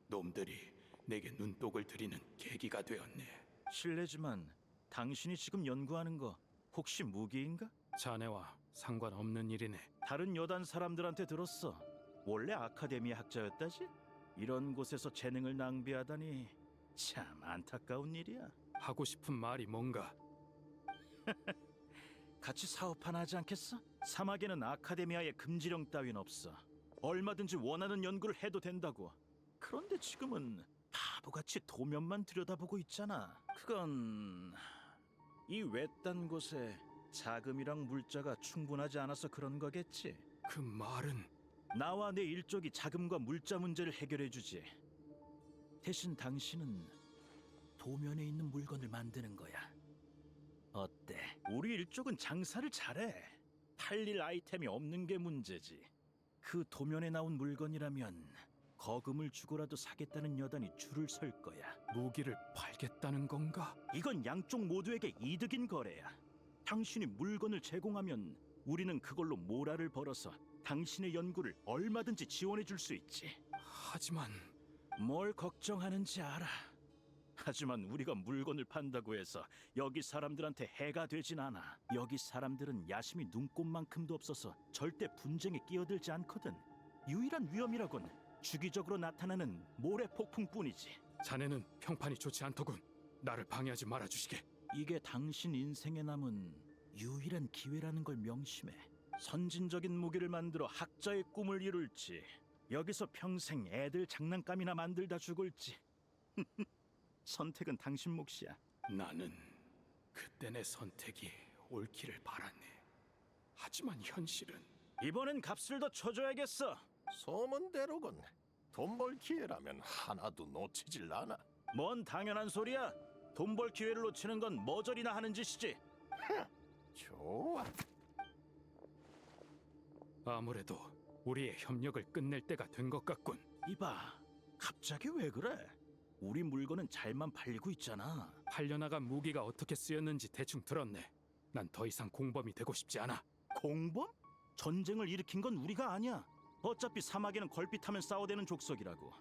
놈들이 내게 눈독을 들이는 계기가 되었네. 실례지만 당신이 지금 연구하는 거 혹시 무기인가? 자네와 상관없는 일이네. 다른 여단 사람들한테 들었어. 원래 아카데미 학자였다지? 이런 곳에서 재능을 낭비하다니 참 안타까운 일이야. 하고 싶은 말이 뭔가? 같이 사업 하나 하지 않겠어? 사막에는 아카데미아의 금지령 따윈 없어. 얼마든지 원하는 연구를 해도 된다고. 그런데 지금은 바보같이 도면만 들여다보고 있잖아. 그건 이 외딴 곳에 자금이랑 물자가 충분하지 않아서 그런 거겠지. 그 말은? 나와 내 일족이 자금과 물자 문제를 해결해주지. 대신 당신은 도면에 있는 물건을 만드는 거야. 어때? 우리 일족은 장사를 잘해. 팔릴 아이템이 없는 게 문제지. 그 도면에 나온 물건이라면 거금을 주고라도 사겠다는 여단이 줄을 설 거야. 무기를 팔겠다는 건가? 이건 양쪽 모두에게 이득인 거래야. 당신이 물건을 제공하면 우리는 그걸로 모라를 벌어서 당신의 연구를 얼마든지 지원해 줄 수 있지. 하지만 뭘 걱정하는지 알아. 하지만 우리가 물건을 판다고 해서 여기 사람들한테 해가 되진 않아. 여기 사람들은 야심이 눈꼽만큼도 없어서 절대 분쟁에 끼어들지 않거든. 유일한 위험이라곤 주기적으로 나타나는 모래 폭풍뿐이지. 자네는 평판이 좋지 않더군. 나를 방해하지 말아주시게. 이게 당신 인생에 남은 유일한 기회라는 걸 명심해. 선진적인 무기를 만들어 학자의 꿈을 이룰지, 여기서 평생 애들 장난감이나 만들다 죽을지. 선택은 당신 몫이야. 나는 그때 내 선택이 옳기를 바랐네. 하지만 현실은 이번엔 값을 더 쳐줘야겠어. 소문대로군. 돈 벌 기회라면 하나도 놓치질 않아. 뭔 당연한 소리야. 돈 벌 기회를 놓치는 건 머저리나 하는 짓이지. 좋아. 아무래도 우리의 협력을 끝낼 때가 된 것 같군. 이봐, 갑자기 왜 그래? 우리 물건은 잘만 팔리고 있잖아. 팔려나간 무기가 어떻게 쓰였는지 대충 들었네. 난 더 이상 공범이 되고 싶지 않아. 공범? 전쟁을 일으킨 건 우리가 아니야. 어차피 사막에는 걸핏하면 싸워대는 족속이라고.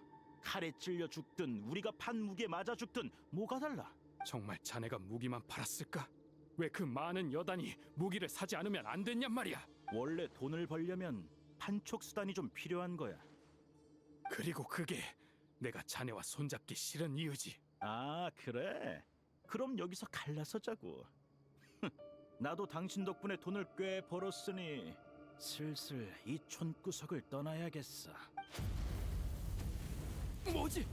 칼에 찔려 죽든 우리가 판 무기에 맞아 죽든 뭐가 달라? 정말 자네가 무기만 팔았을까? 왜 그 많은 여단이 무기를 사지 않으면 안 됐냔 말이야. 원래 돈을 벌려면 판촉 수단이 좀 필요한 거야. 그리고 그게 내가 자네와 손잡기 싫은 이유지. 아, 그래? 그럼 여기서 갈라서 자고. 나도 당신 덕분에 돈을 꽤 벌었으니 슬슬 이 촌구석을 떠나야겠어. 뭐지?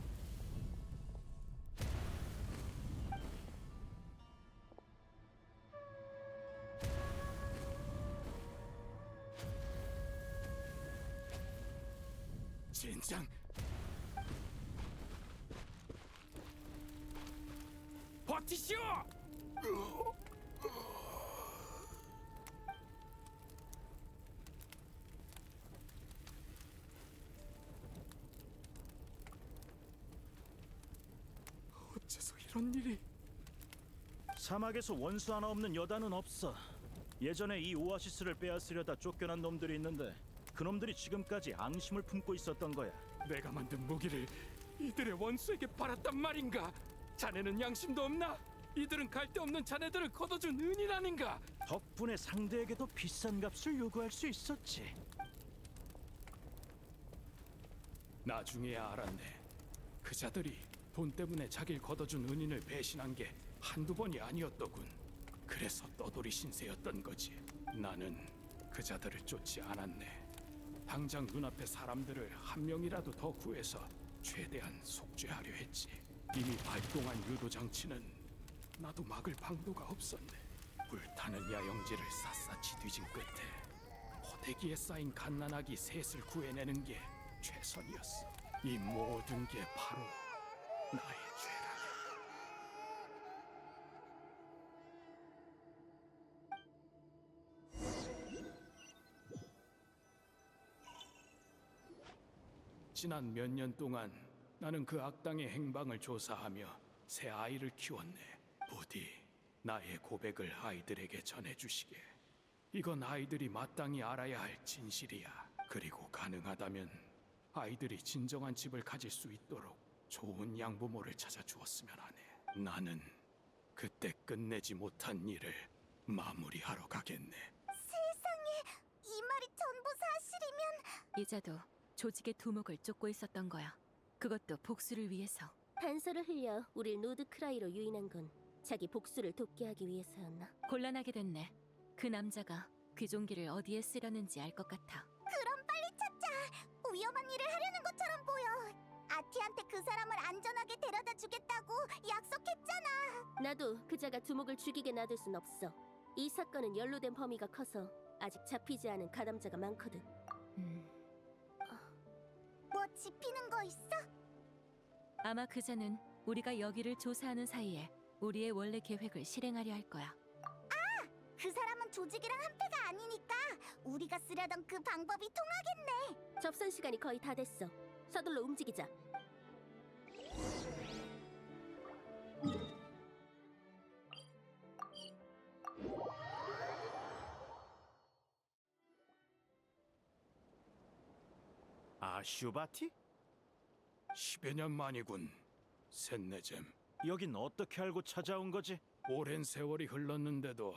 젠장! 버티시오! 어째서 이런 일이? 사막에서 원수 하나 없는 여단은 없어. 예전에 이 오아시스를 빼앗으려다 쫓겨난 놈들이 있는데 그놈들이 지금까지 앙심을 품고 있었던 거야. 내가 만든 무기를 이들의 원수에게 팔았단 말인가? 자네는 양심도 없나? 이들은 갈데없는 자네들을 걷어준 은인 아닌가? 덕분에 상대에게도 비싼 값을 요구할 수 있었지. 나중에야 알았네. 그 자들이 돈 때문에 자기를 걷어준 은인을 배신한 게 한두 번이 아니었더군. 그래서 떠돌이 신세였던 거지. 나는 그 자들을 쫓지 않았네. 당장 눈앞의 사람들을 한 명이라도 더 구해서 최대한 속죄하려 했지. 이미 발동한 유도 장치는 나도 막을 방도가 없었네. 불타는 야영지를 샅샅이 뒤진 끝에 포대기에 쌓인 갓난아기 셋을 구해내는 게 최선이었어. 이 모든 게 바로 나의 죄라네. 지난 몇 년 동안 나는 그 악당의 행방을 조사하며 새 아이를 키웠네. 부디 나의 고백을 아이들에게 전해주시게. 이건 아이들이 마땅히 알아야 할 진실이야. 그리고 가능하다면 아이들이 진정한 집을 가질 수 있도록 좋은 양부모를 찾아주었으면 하네. 나는 그때 끝내지 못한 일을 마무리하러 가겠네. 세상에, 이 말이 전부 사실이면 이자도 조직의 두목을 쫓고 있었던 거야. 그것도 복수를 위해서. 단서를 흘려 우릴 노드크라이로 유인한 건 자기 복수를 돕게 하기 위해서였나? 곤란하게 됐네. 그 남자가 귀종기를 어디에 쓰려는지 알 것 같아. 그럼 빨리 찾자. 위험한 일을 하려는 것처럼 보여. 아티한테 그 사람을 안전하게 데려다 주겠다고 약속했잖아. 나도 그자가 두목을 죽이게 놔둘 순 없어. 이 사건은 연루된 범위가 커서 아직 잡히지 않은 가담자가 많거든. 뭐 짚히는 거 있어? 아마 그자는 우리가 여기를 조사하는 사이에 우리의 원래 계획을 실행하려 할 거야. 그 사람은 조직이랑 한패가 아니니까 우리가 쓰려던 그 방법이 통하겠네. 접선 시간이 거의 다 됐어. 서둘러 움직이자. 아슈바티? 10여 년 만이군. 셋네잼. 여긴 어떻게 알고 찾아온 거지? 오랜 세월이 흘렀는데도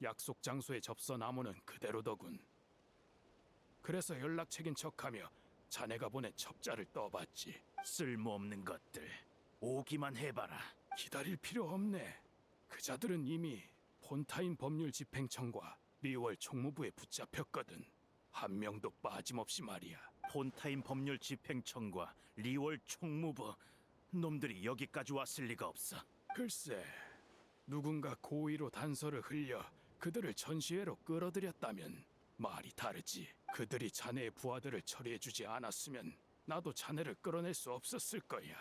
약속 장소의 접서 나무는 그대로더군. 그래서 연락책인 척하며 자네가 보낸 첩자를 떠봤지. 쓸모없는 것들. 오기만 해봐라. 기다릴 필요 없네. 그자들은 이미 폰타인 법률 집행청과 리월 총무부에 붙잡혔거든. 한 명도 빠짐없이 말이야. 폰타인 법률 집행청과 리월 총무부 놈들이 여기까지 왔을 리가 없어. 글쎄, 누군가 고의로 단서를 흘려 그들을 전시회로 끌어들였다면 말이 다르지. 그들이 자네의 부하들을 처리해주지 않았으면 나도 자네를 끌어낼 수 없었을 거야.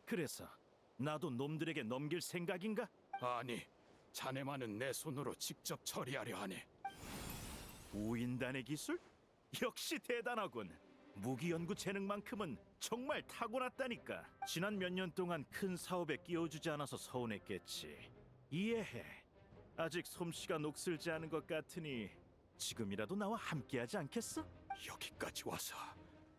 그래서 나도 놈들에게 넘길 생각인가? 아니, 자네만은 내 손으로 직접 처리하려 하네. 우인단의 기술? 역시 대단하군. 무기 연구 재능만큼은 정말 타고났다니까. 지난 몇 년 동안 큰 사업에 끼워주지 않아서 서운했겠지. 이해해. 아직 솜씨가 녹슬지 않은 것 같으니 지금이라도 나와 함께하지 않겠어? 여기까지 와서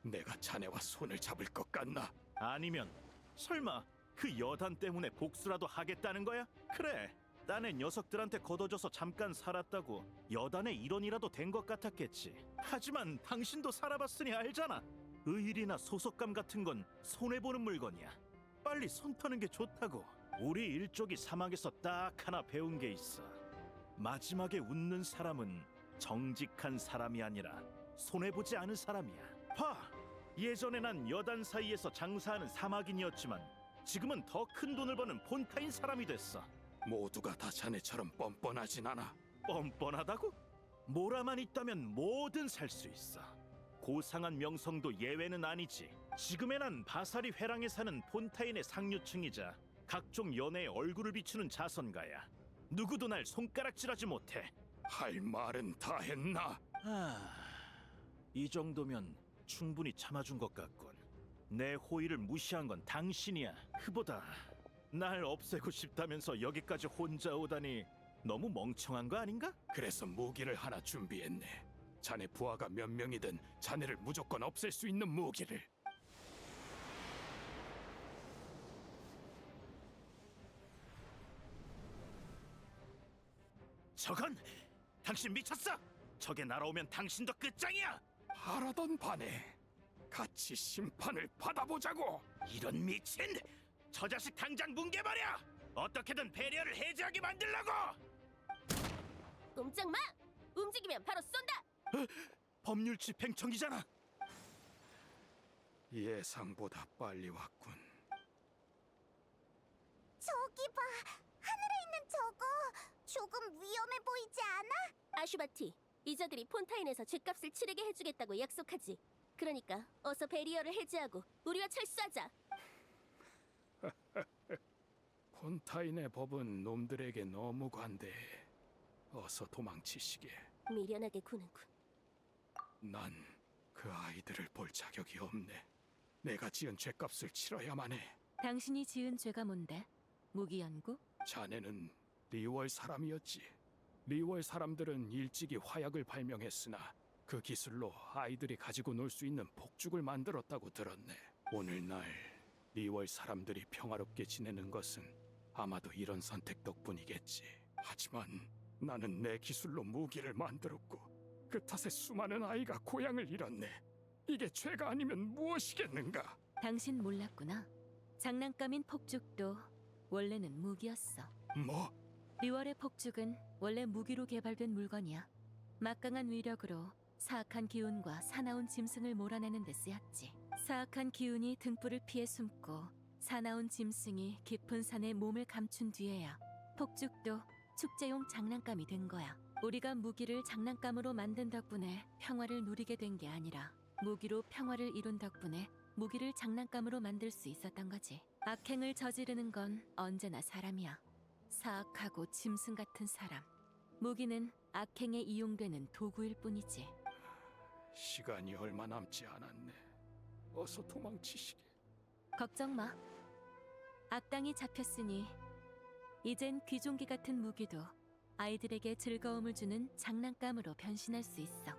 내가 자네와 손을 잡을 것 같나? 아니면 설마 그 여단 때문에 복수라도 하겠다는 거야? 그래, 딴애 녀석들한테 걷어져서 잠깐 살았다고 여단의 일원이라도 된 것 같았겠지. 하지만 당신도 살아봤으니 알잖아. 의일이나 소속감 같은 건 손해보는 물건이야. 빨리 손 터는 게 좋다고. 우리 일족이 사막에서 딱 하나 배운 게 있어. 마지막에 웃는 사람은 정직한 사람이 아니라 손해보지 않은 사람이야. 봐! 예전에 난 여단 사이에서 장사하는 사막인이었지만 지금은 더 큰 돈을 버는 폰타인 사람이 됐어. 모두가 다 자네처럼 뻔뻔하진 않아. 뻔뻔하다고? 모라만 있다면 뭐든 살 수 있어. 고상한 명성도 예외는 아니지. 지금의 난 바사리 회랑에 사는 폰타인의 상류층이자 각종 연애에 얼굴을 비추는 자선가야. 누구도 날 손가락질하지 못해. 할 말은 다 했나? 이 정도면 충분히 참아준 것 같군. 내 호의를 무시한 건 당신이야. 그보다 날 없애고 싶다면서 여기까지 혼자 오다니 너무 멍청한 거 아닌가? 그래서 무기를 하나 준비했네. 자네 부하가 몇 명이든 자네를 무조건 없앨 수 있는 무기를. 저건 당신 미쳤어! 저게 날아오면 당신도 끝장이야! 바라던 바네. 같이 심판을 받아보자고. 이런 미친! 저 자식 당장 뭉개버려! 어떻게든 배려를 해제하게 만들라고! 꼼짝 마! 움직이면 바로 쏜다! 법률 집행청이잖아! 예상보다 빨리 왔군. 저기 봐, 하늘에 있는 저거 조금 위험해 보이지 않아? 아슈바티, 이자들이 폰타인에서 죗값을 치르게 해주겠다고 약속하지. 그러니까 어서 베리어를 해제하고 우리와 철수하자. 폰타인의 법은 놈들에게 너무 관대해. 어서 도망치시게. 미련하게 구는군. 난 그 아이들을 볼 자격이 없네. 내가 지은 죄값을 치러야만 해. 당신이 지은 죄가 뭔데? 무기 연구? 자네는 리월 사람이었지. 리월 사람들은 일찍이 화약을 발명했으나 그 기술로 아이들이 가지고 놀 수 있는 폭죽을 만들었다고 들었네. 오늘날 리월 사람들이 평화롭게 지내는 것은 아마도 이런 선택 덕분이겠지. 하지만 나는 내 기술로 무기를 만들었고 그 탓에 수많은 아이가 고향을 잃었네. 이게 죄가 아니면 무엇이겠는가? 당신 몰랐구나. 장난감인 폭죽도 원래는 무기였어. 뭐? 리월의 폭죽은 원래 무기로 개발된 물건이야. 막강한 위력으로 사악한 기운과 사나운 짐승을 몰아내는 데 쓰였지. 사악한 기운이 등불을 피해 숨고 사나운 짐승이 깊은 산에 몸을 감춘 뒤에야 폭죽도 축제용 장난감이 된 거야. 우리가 무기를 장난감으로 만든 덕분에 평화를 누리게 된 게 아니라 무기로 평화를 이룬 덕분에 무기를 장난감으로 만들 수 있었던 거지. 악행을 저지르는 건 언제나 사람이야. 사악하고 짐승 같은 사람. 무기는 악행에 이용되는 도구일 뿐이지. 시간이 얼마 남지 않았네. 어서 도망치시게. 걱정 마. 악당이 잡혔으니 이젠 귀종기 같은 무기도 아이들에게 즐거움을 주는 장난감으로 변신할 수 있어.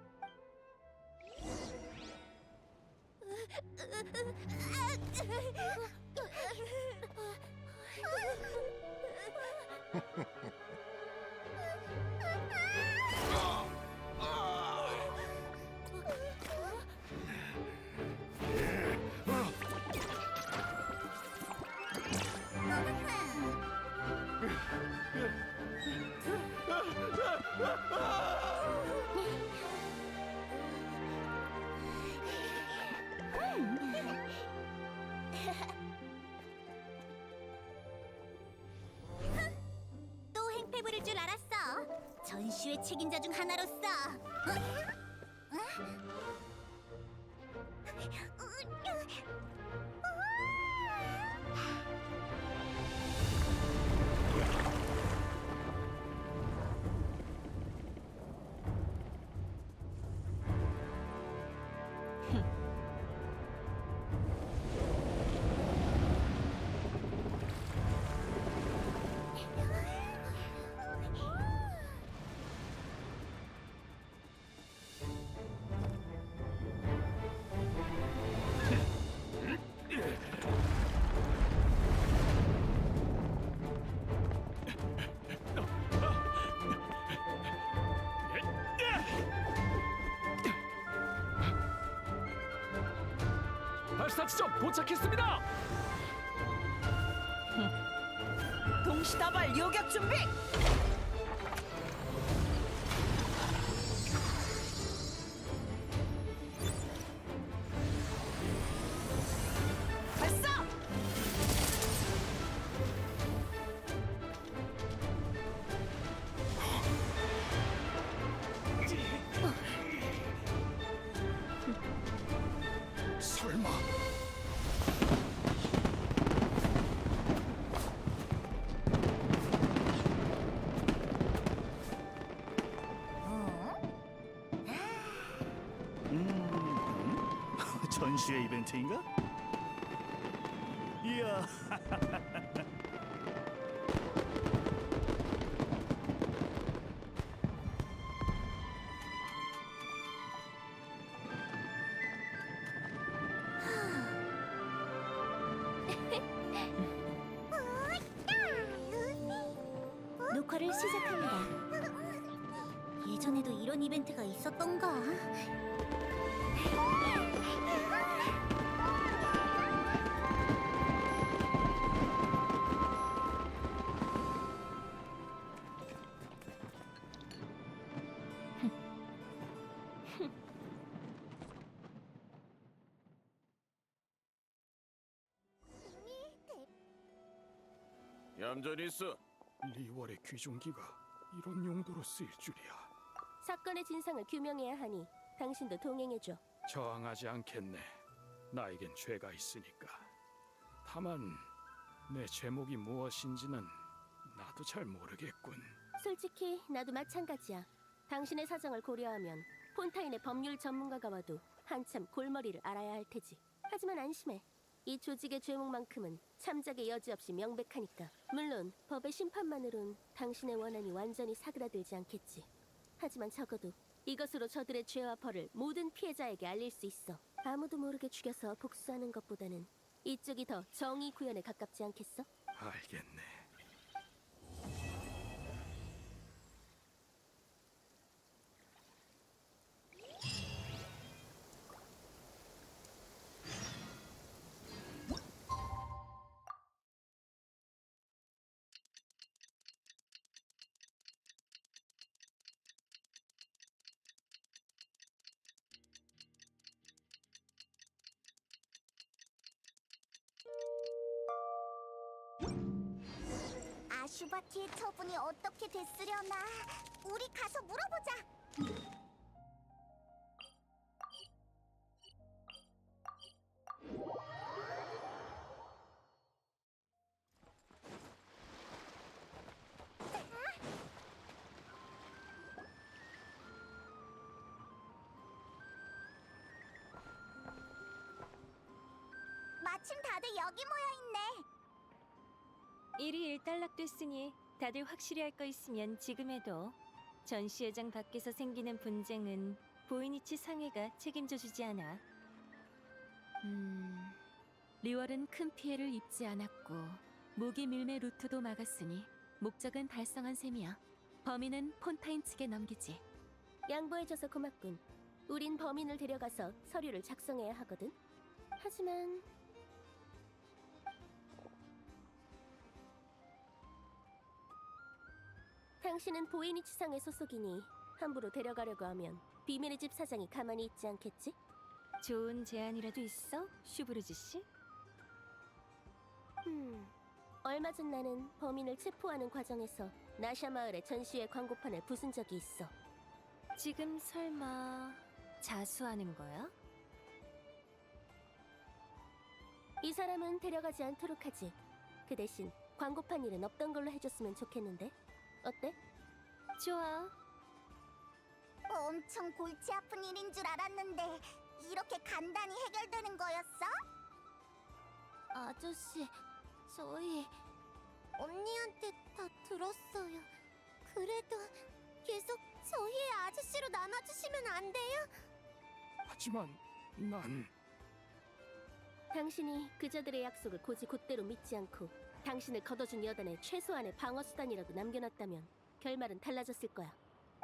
또 행패 부릴 줄 알았어. 전시회 책임자 중 하나로서. 발사 지점 도착했습니다. 동시다발 요격 준비. 발사. 설마 전시회 이벤트인가? 이야. 녹화를 시작합니다. 예전에도 이런 이벤트가 있었던가? 얌전히 있어. 리월의 귀종기가 이런 용도로 쓰일 줄이야. 사건의 진상을 규명해야 하니 당신도 동행해줘. 저항하지 않겠네. 나에겐 죄가 있으니까. 다만 내 제목이 무엇인지는 나도 잘 모르겠군. 솔직히 나도 마찬가지야. 당신의 사정을 고려하면 폰타인의 법률 전문가가 와도 한참 골머리를 앓아야 할 테지. 하지만 안심해. 이 조직의 죄목만큼은 참작의 여지 없이 명백하니까. 물론 법의 심판만으론 당신의 원한이 완전히 사그라들지 않겠지. 하지만 적어도 이것으로 저들의 죄와 벌을 모든 피해자에게 알릴 수 있어. 아무도 모르게 죽여서 복수하는 것보다는 이쪽이 더 정의 구현에 가깝지 않겠어? 알겠네. 아슈바티의 처분이 어떻게 됐으려나? 우리 가서 물어보자. 마침 다들 여기 모여 있네. 일이 일단락됐으니 다들 확실히 할 거 있으면 지금 해도. 전시회장 밖에서 생기는 분쟁은 보이니치 상회가 책임져 주지 않아. 리월은 큰 피해를 입지 않았고 무기 밀매 루트도 막았으니 목적은 달성한 셈이야. 범인은 폰타인 측에 넘기지. 양보해줘서 고맙군. 우린 범인을 데려가서 서류를 작성해야 하거든. 하지만 당신은 보이니치상의 소속이니 함부로 데려가려고 하면 비밀의 집 사장이 가만히 있지 않겠지? 좋은 제안이라도 있어, 슈브르즈 씨? 얼마 전 나는 범인을 체포하는 과정에서 나샤 마을의 전시회 광고판을 부순 적이 있어. 지금 설마 자수하는 거야? 이 사람은 데려가지 않도록 하지. 그 대신 광고판 일은 없던 걸로 해줬으면 좋겠는데? 어때? 좋아. 엄청 골치 아픈 일인 줄 알았는데 이렇게 간단히 해결되는 거였어? 아저씨, 저희 언니한테 다 들었어요. 그래도 계속 저희의 아저씨로 남아주시면 안 돼요? 하지만 난 당신이 그자들의 약속을 곧이곧대로 믿지 않고 당신을 걷어준 여단의 최소한의 방어수단이라고 남겨놨다면 결말은 달라졌을 거야.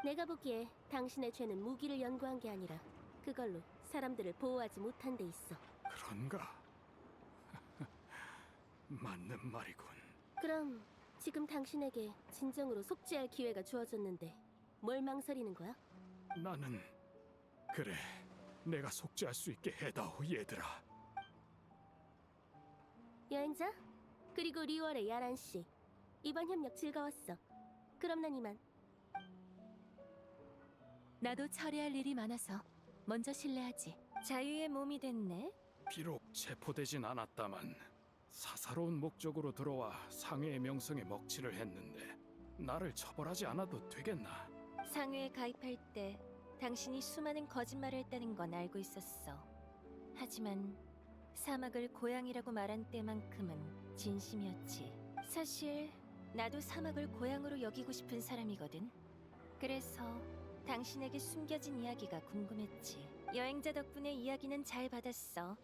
내가 보기에 당신의 죄는 무기를 연구한 게 아니라 그걸로 사람들을 보호하지 못한 데 있어. 그런가? 맞는 말이군. 그럼 지금 당신에게 진정으로 속죄할 기회가 주어졌는데 뭘 망설이는 거야? 나는 그래, 내가 속죄할 수 있게 해다오, 얘들아. 여행자? 그리고 리월의 야란 씨. 이번 협력 즐거웠어. 그럼 난 이만. 나도 처리할 일이 많아서 먼저 실례하지. 자유의 몸이 됐네. 비록 체포되진 않았다만 사사로운 목적으로 들어와 상회의 명성에 먹칠을 했는데 나를 처벌하지 않아도 되겠나? 상회에 가입할 때 당신이 수많은 거짓말을 했다는 건 알고 있었어. 하지만 사막을 고향이라고 말한 때만큼은 진심이었지. 사실 나도 사막을 고향으로 여기고 싶은 사람이거든. 그래서 당신에게 숨겨진 이야기가 궁금했지. 여행자 덕분에 이야기는 잘 받았어.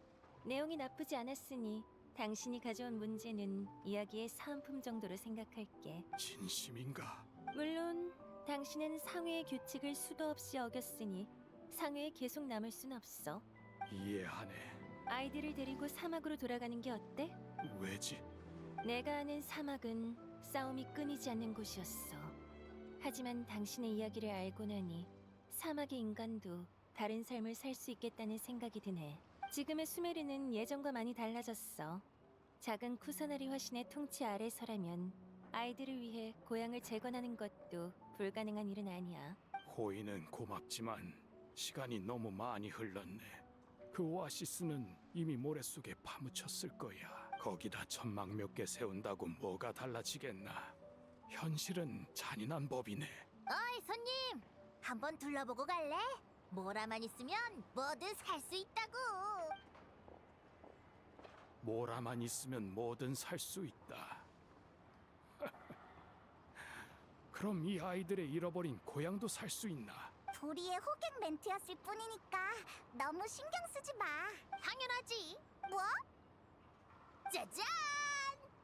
내용이 나쁘지 않았으니 당신이 가져온 문제는 이야기의 사은품 정도로 생각할게. 진심인가? 물론 당신은 상회의 규칙을 수도 없이 어겼으니 상회에 계속 남을 순 없어. 이해하네. 아이들을 데리고 사막으로 돌아가는 게 어때? 왜지? 내가 아는 사막은 싸움이 끊이지 않는 곳이었어. 하지만 당신의 이야기를 알고 나니 사막의 인간도 다른 삶을 살 수 있겠다는 생각이 드네. 지금의 수메르는 예전과 많이 달라졌어. 작은 쿠사나리 화신의 통치 아래서라면 아이들을 위해 고향을 재건하는 것도 불가능한 일은 아니야. 호의는 고맙지만 시간이 너무 많이 흘렀네. 그 오아시스는 이미 모래속에 파묻혔을 거야. 거기다 천막 몇 개 세운다고 뭐가 달라지겠나. 현실은 잔인한 법이네. 어이 손님, 한번 둘러보고 갈래? 모라만 있으면 뭐든 살 수 있다고. 모라만 있으면 뭐든 살 수 있다. 그럼 이 아이들의 잃어버린 고향도 살 수 있나? 도리의 호객 멘트였을 뿐이니까 너무 신경 쓰지 마. 당연하지. 뭐? 짜잔!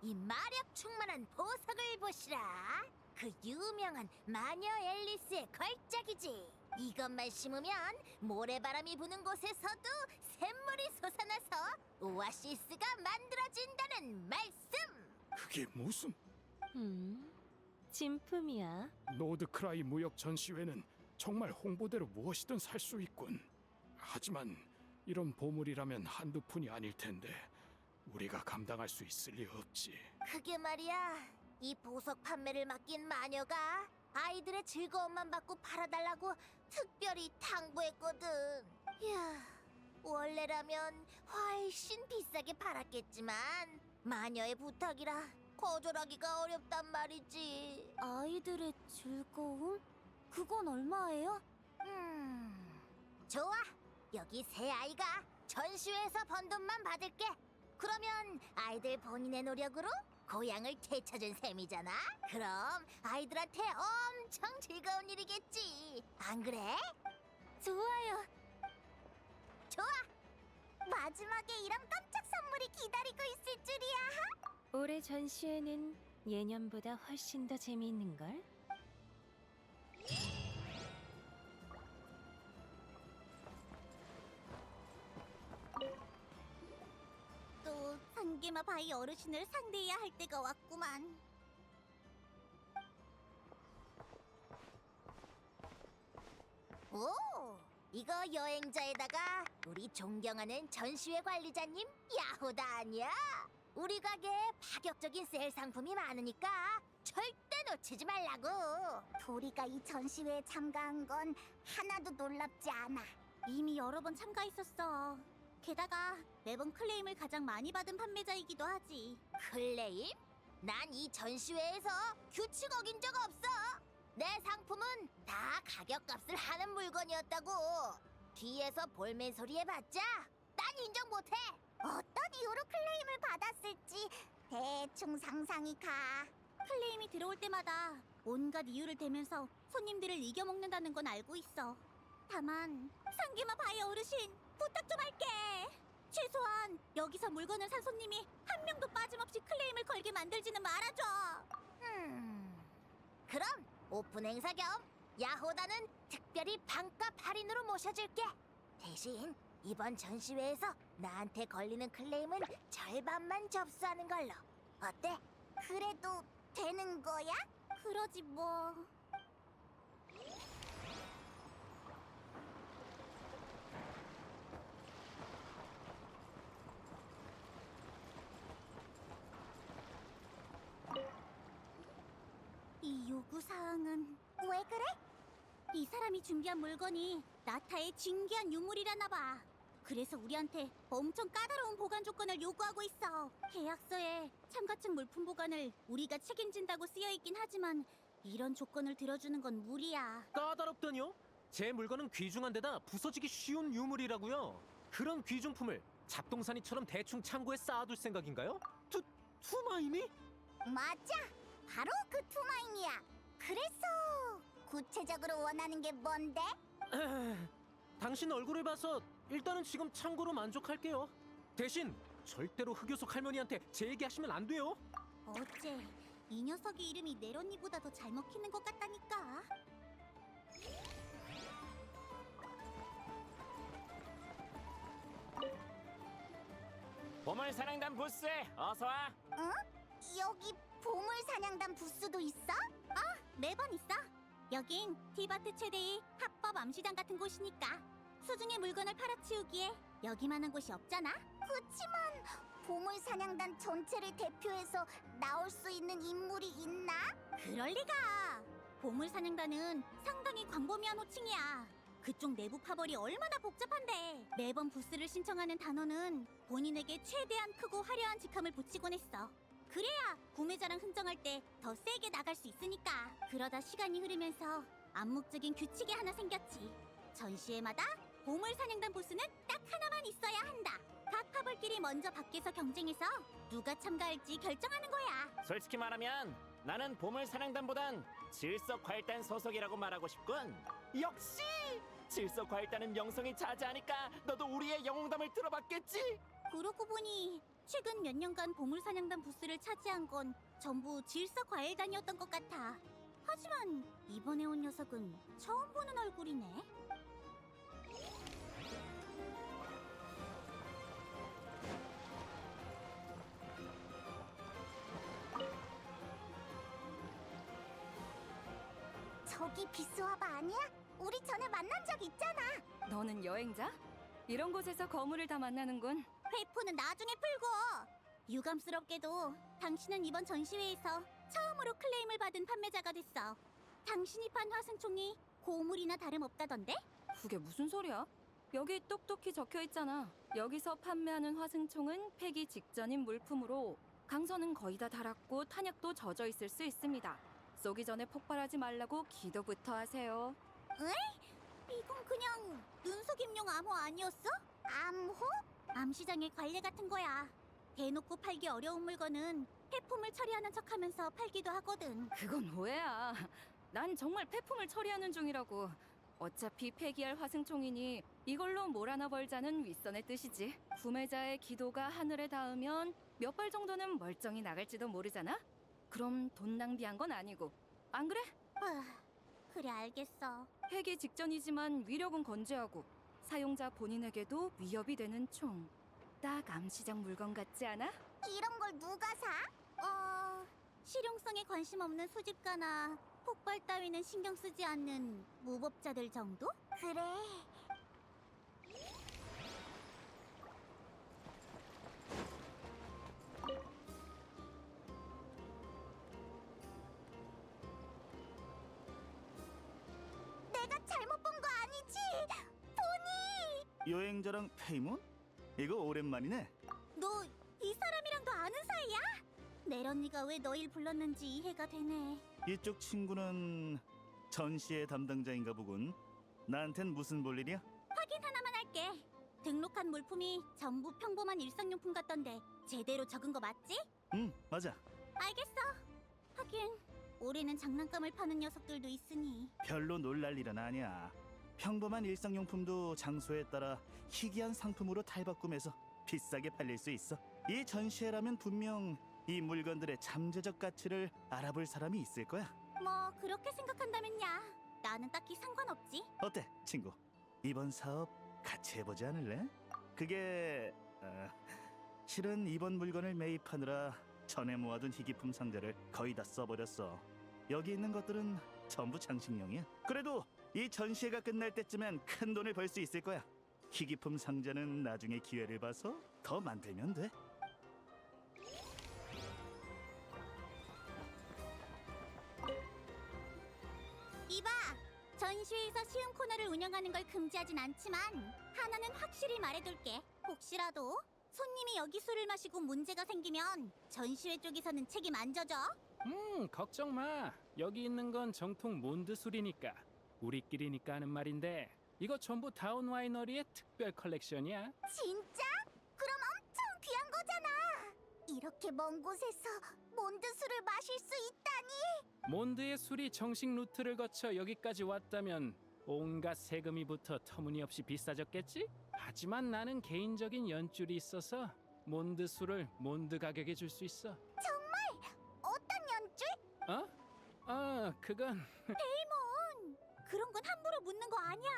이 마력 충만한 보석을 보시라. 그 유명한 마녀 앨리스의 걸작이지. 이것만 심으면 모래바람이 부는 곳에서도 샘물이 솟아나서 오아시스가 만들어진다는 말씀. 그게 무슨... 진품이야. 노드크라이 무역 전시회는 정말 홍보대로 무엇이든 살 수 있군. 하지만 이런 보물이라면 한두 푼이 아닐 텐데 우리가 감당할 수 있을 리 없지. 그게 말이야, 이 보석 판매를 맡긴 마녀가 아이들의 즐거움만 받고 팔아달라고 특별히 당부했거든. 이야, 원래라면 훨씬 비싸게 팔았겠지만 마녀의 부탁이라 거절하기가 어렵단 말이지. 아이들의 즐거움? 그건 얼마예요? 좋아. 여기 세 아이가 전시회에서 번 돈만 받을게. 그러면 아이들 본인의 노력으로 고향을 되찾은 셈이잖아. 그럼 아이들한테 엄청 즐거운 일이겠지. 안 그래? 좋아요. 좋아. 마지막에 이런 깜짝 선물이 기다리고 있을 줄이야. 올해 전시회는 예년보다 훨씬 더 재미있는걸? 또 상계마 바위 어르신을 상대해야 할 때가 왔구만. 오, 이거 여행자에다가 우리 존경하는 전시회 관리자님 야호다 아니야? 우리 가게에 파격적인 세일 상품이 많으니까 절대 놓치지 말라고. 도리가 이 전시회에 참가한 건 하나도 놀랍지 않아. 이미 여러 번 참가했었어. 게다가 매번 클레임을 가장 많이 받은 판매자이기도 하지. 클레임? 난 이 전시회에서 규칙 어긴 적 없어. 내 상품은 다 가격값을 하는 물건이었다고. 뒤에서 볼멘 소리 해봤자 난 인정 못해. 어떤 이유로 클레임을 받았을지 대충 상상이 가. 클레임이 들어올 때마다 온갖 이유를 대면서 손님들을 이겨먹는다는 건 알고 있어. 다만 상기마 바이 어르신, 부탁 좀 할게. 최소한 여기서 물건을 산 손님이 한 명도 빠짐없이 클레임을 걸게 만들지는 말아줘. 그럼 오픈 행사 겸 야호다는 특별히 반값 할인으로 모셔줄게. 대신 이번 전시회에서 나한테 걸리는 클레임은 절반만 접수하는 걸로. 어때? 그래도 되는 거야? 그러지 뭐. 이 요구사항은 왜 그래? 이 사람이 준비한 물건이 나타의 진귀한 유물이라나 봐. 그래서 우리한테 엄청 까다로운 보관 조건을 요구하고 있어. 계약서에 참가층 물품 보관을 우리가 책임진다고 쓰여 있긴 하지만 이런 조건을 들어주는 건 무리야. 까다롭다니요? 제 물건은 귀중한 데다 부서지기 쉬운 유물이라고요. 그런 귀중품을 잡동사니처럼 대충 창고에 쌓아둘 생각인가요? 투마임이? 맞아. 바로 그 투마임이야. 그래서 구체적으로 원하는 게 뭔데? 당신 얼굴을 봐서 일단은 지금 창고로 만족할게요. 대신 절대로 흑요석 할머니한테 제 얘기하시면 안 돼요. 어째 이 녀석의 이름이 내런니보다 더 잘 먹히는 것 같다니까. 보물사냥단 부스에 어서 와. 응? 여기 보물사냥단 부스도 있어? 매번 있어. 여긴 티바트 최대의 합법 암시장 같은 곳이니까 수중의 물건을 팔아치우기에 여기만한 곳이 없잖아. 그치만 보물사냥단 전체를 대표해서 나올 수 있는 인물이 있나? 그럴 리가. 보물사냥단은 상당히 광범위한 호칭이야. 그쪽 내부 파벌이 얼마나 복잡한데. 매번 부스를 신청하는 단어는 본인에게 최대한 크고 화려한 직함을 붙이곤 했어. 그래야 구매자랑 흥정할 때 더 세게 나갈 수 있으니까. 그러다 시간이 흐르면서 암묵적인 규칙이 하나 생겼지. 전시회마다 보물사냥단 부스는 딱 하나만 있어야 한다. 각 파벌끼리 먼저 밖에서 경쟁해서 누가 참가할지 결정하는 거야. 솔직히 말하면 나는 보물사냥단보단 질서과일단 소속이라고 말하고 싶군. 역시 질서과일단은 명성이 자자하니까 너도 우리의 영웅담을 들어봤겠지? 그러고 보니 최근 몇 년간 보물사냥단 부스를 차지한 건 전부 질서과일단이었던 것 같아. 하지만 이번에 온 녀석은 처음 보는 얼굴이네. 저기 비스와바 아니야? 우리 전에 만난 적 있잖아. 너는 여행자? 이런 곳에서 거물을 다 만나는군. 회포는 나중에 풀고. 유감스럽게도 당신은 이번 전시회에서 처음으로 클레임을 받은 판매자가 됐어. 당신이 판 화승총이 고물이나 다름없다던데? 그게 무슨 소리야? 여기 똑똑히 적혀 있잖아. 여기서 판매하는 화승총은 폐기 직전인 물품으로 강선은 거의 다 닳았고 탄약도 젖어 있을 수 있습니다. 쏘기 전에 폭발하지 말라고 기도부터 하세요. 에이? 이건 그냥 눈속임용 암호 아니었어? 암호? 암시장의 관례 같은 거야. 대놓고 팔기 어려운 물건은 폐품을 처리하는 척하면서 팔기도 하거든. 그건 오해야. 난 정말 폐품을 처리하는 중이라고. 어차피 폐기할 화승총이니 이걸로 뭘 하나 벌자는 윗선의 뜻이지. 구매자의 기도가 하늘에 닿으면 몇 발 정도는 멀쩡히 나갈지도 모르잖아? 그럼 돈 낭비한 건 아니고. 안 그래? 그래, 알겠어. 폐기 직전이지만 위력은 건재하고 사용자 본인에게도 위협이 되는 총. 딱 암시장 물건 같지 않아? 이런 걸 누가 사? 실용성에 관심 없는 수집가나 폭발 따위는 신경 쓰지 않는 무법자들 정도? 그래. 내가 잘못 본 거 아니지? 보니! 여행자랑 페이몬? 이거 오랜만이네. 너 이 사람이랑도 아는 사이야? 넬 언니가 왜 너일 불렀는지 이해가 되네. 이쪽 친구는 전시회 담당자인가 보군. 나한텐 무슨 볼 일이야? 확인 하나만 할게. 등록한 물품이 전부 평범한 일상용품 같던데 제대로 적은 거 맞지? 응, 맞아. 알겠어. 하긴 올해는 장난감을 파는 녀석들도 있으니. 별로 놀랄 일은 아니야. 평범한 일상용품도 장소에 따라 희귀한 상품으로 탈바꿈해서 비싸게 팔릴 수 있어. 이 전시회라면 분명 이 물건들의 잠재적 가치를 알아볼 사람이 있을 거야. 뭐 그렇게 생각한다면야. 나는 딱히 상관없지. 어때, 친구? 이번 사업 같이 해보지 않을래? 그게 실은 이번 물건을 매입하느라 전에 모아둔 희귀품 상자를 거의 다 써버렸어. 여기 있는 것들은 전부 장식용이야. 그래도 이 전시회가 끝날 때쯤엔 큰 돈을 벌 수 있을 거야. 희귀품 상자는 나중에 기회를 봐서 더 만들면 돼. 이봐! 전시회에서 시음 코너를 운영하는 걸 금지하진 않지만 하나는 확실히 말해둘게. 혹시라도 손님이 여기 술을 마시고 문제가 생기면 전시회 쪽에서는 책임 안 져줘. 걱정 마. 여기 있는 건 정통 몬드 술이니까. 우리끼리니까 하는 말인데 이거 전부 다운 와이너리의 특별 컬렉션이야. 진짜? 그럼 엄청 귀한 거잖아. 이렇게 먼 곳에서 몬드 술을 마실 수 있다니. 몬드의 술이 정식 루트를 거쳐 여기까지 왔다면 온갖 세금이 붙어 터무니없이 비싸졌겠지? 하지만 나는 개인적인 연줄이 있어서 몬드 술을 몬드 가격에 줄 수 있어. 정말? 어떤 연줄? 그건 데이몬! 그런 건 함부로 묻는 거 아니야.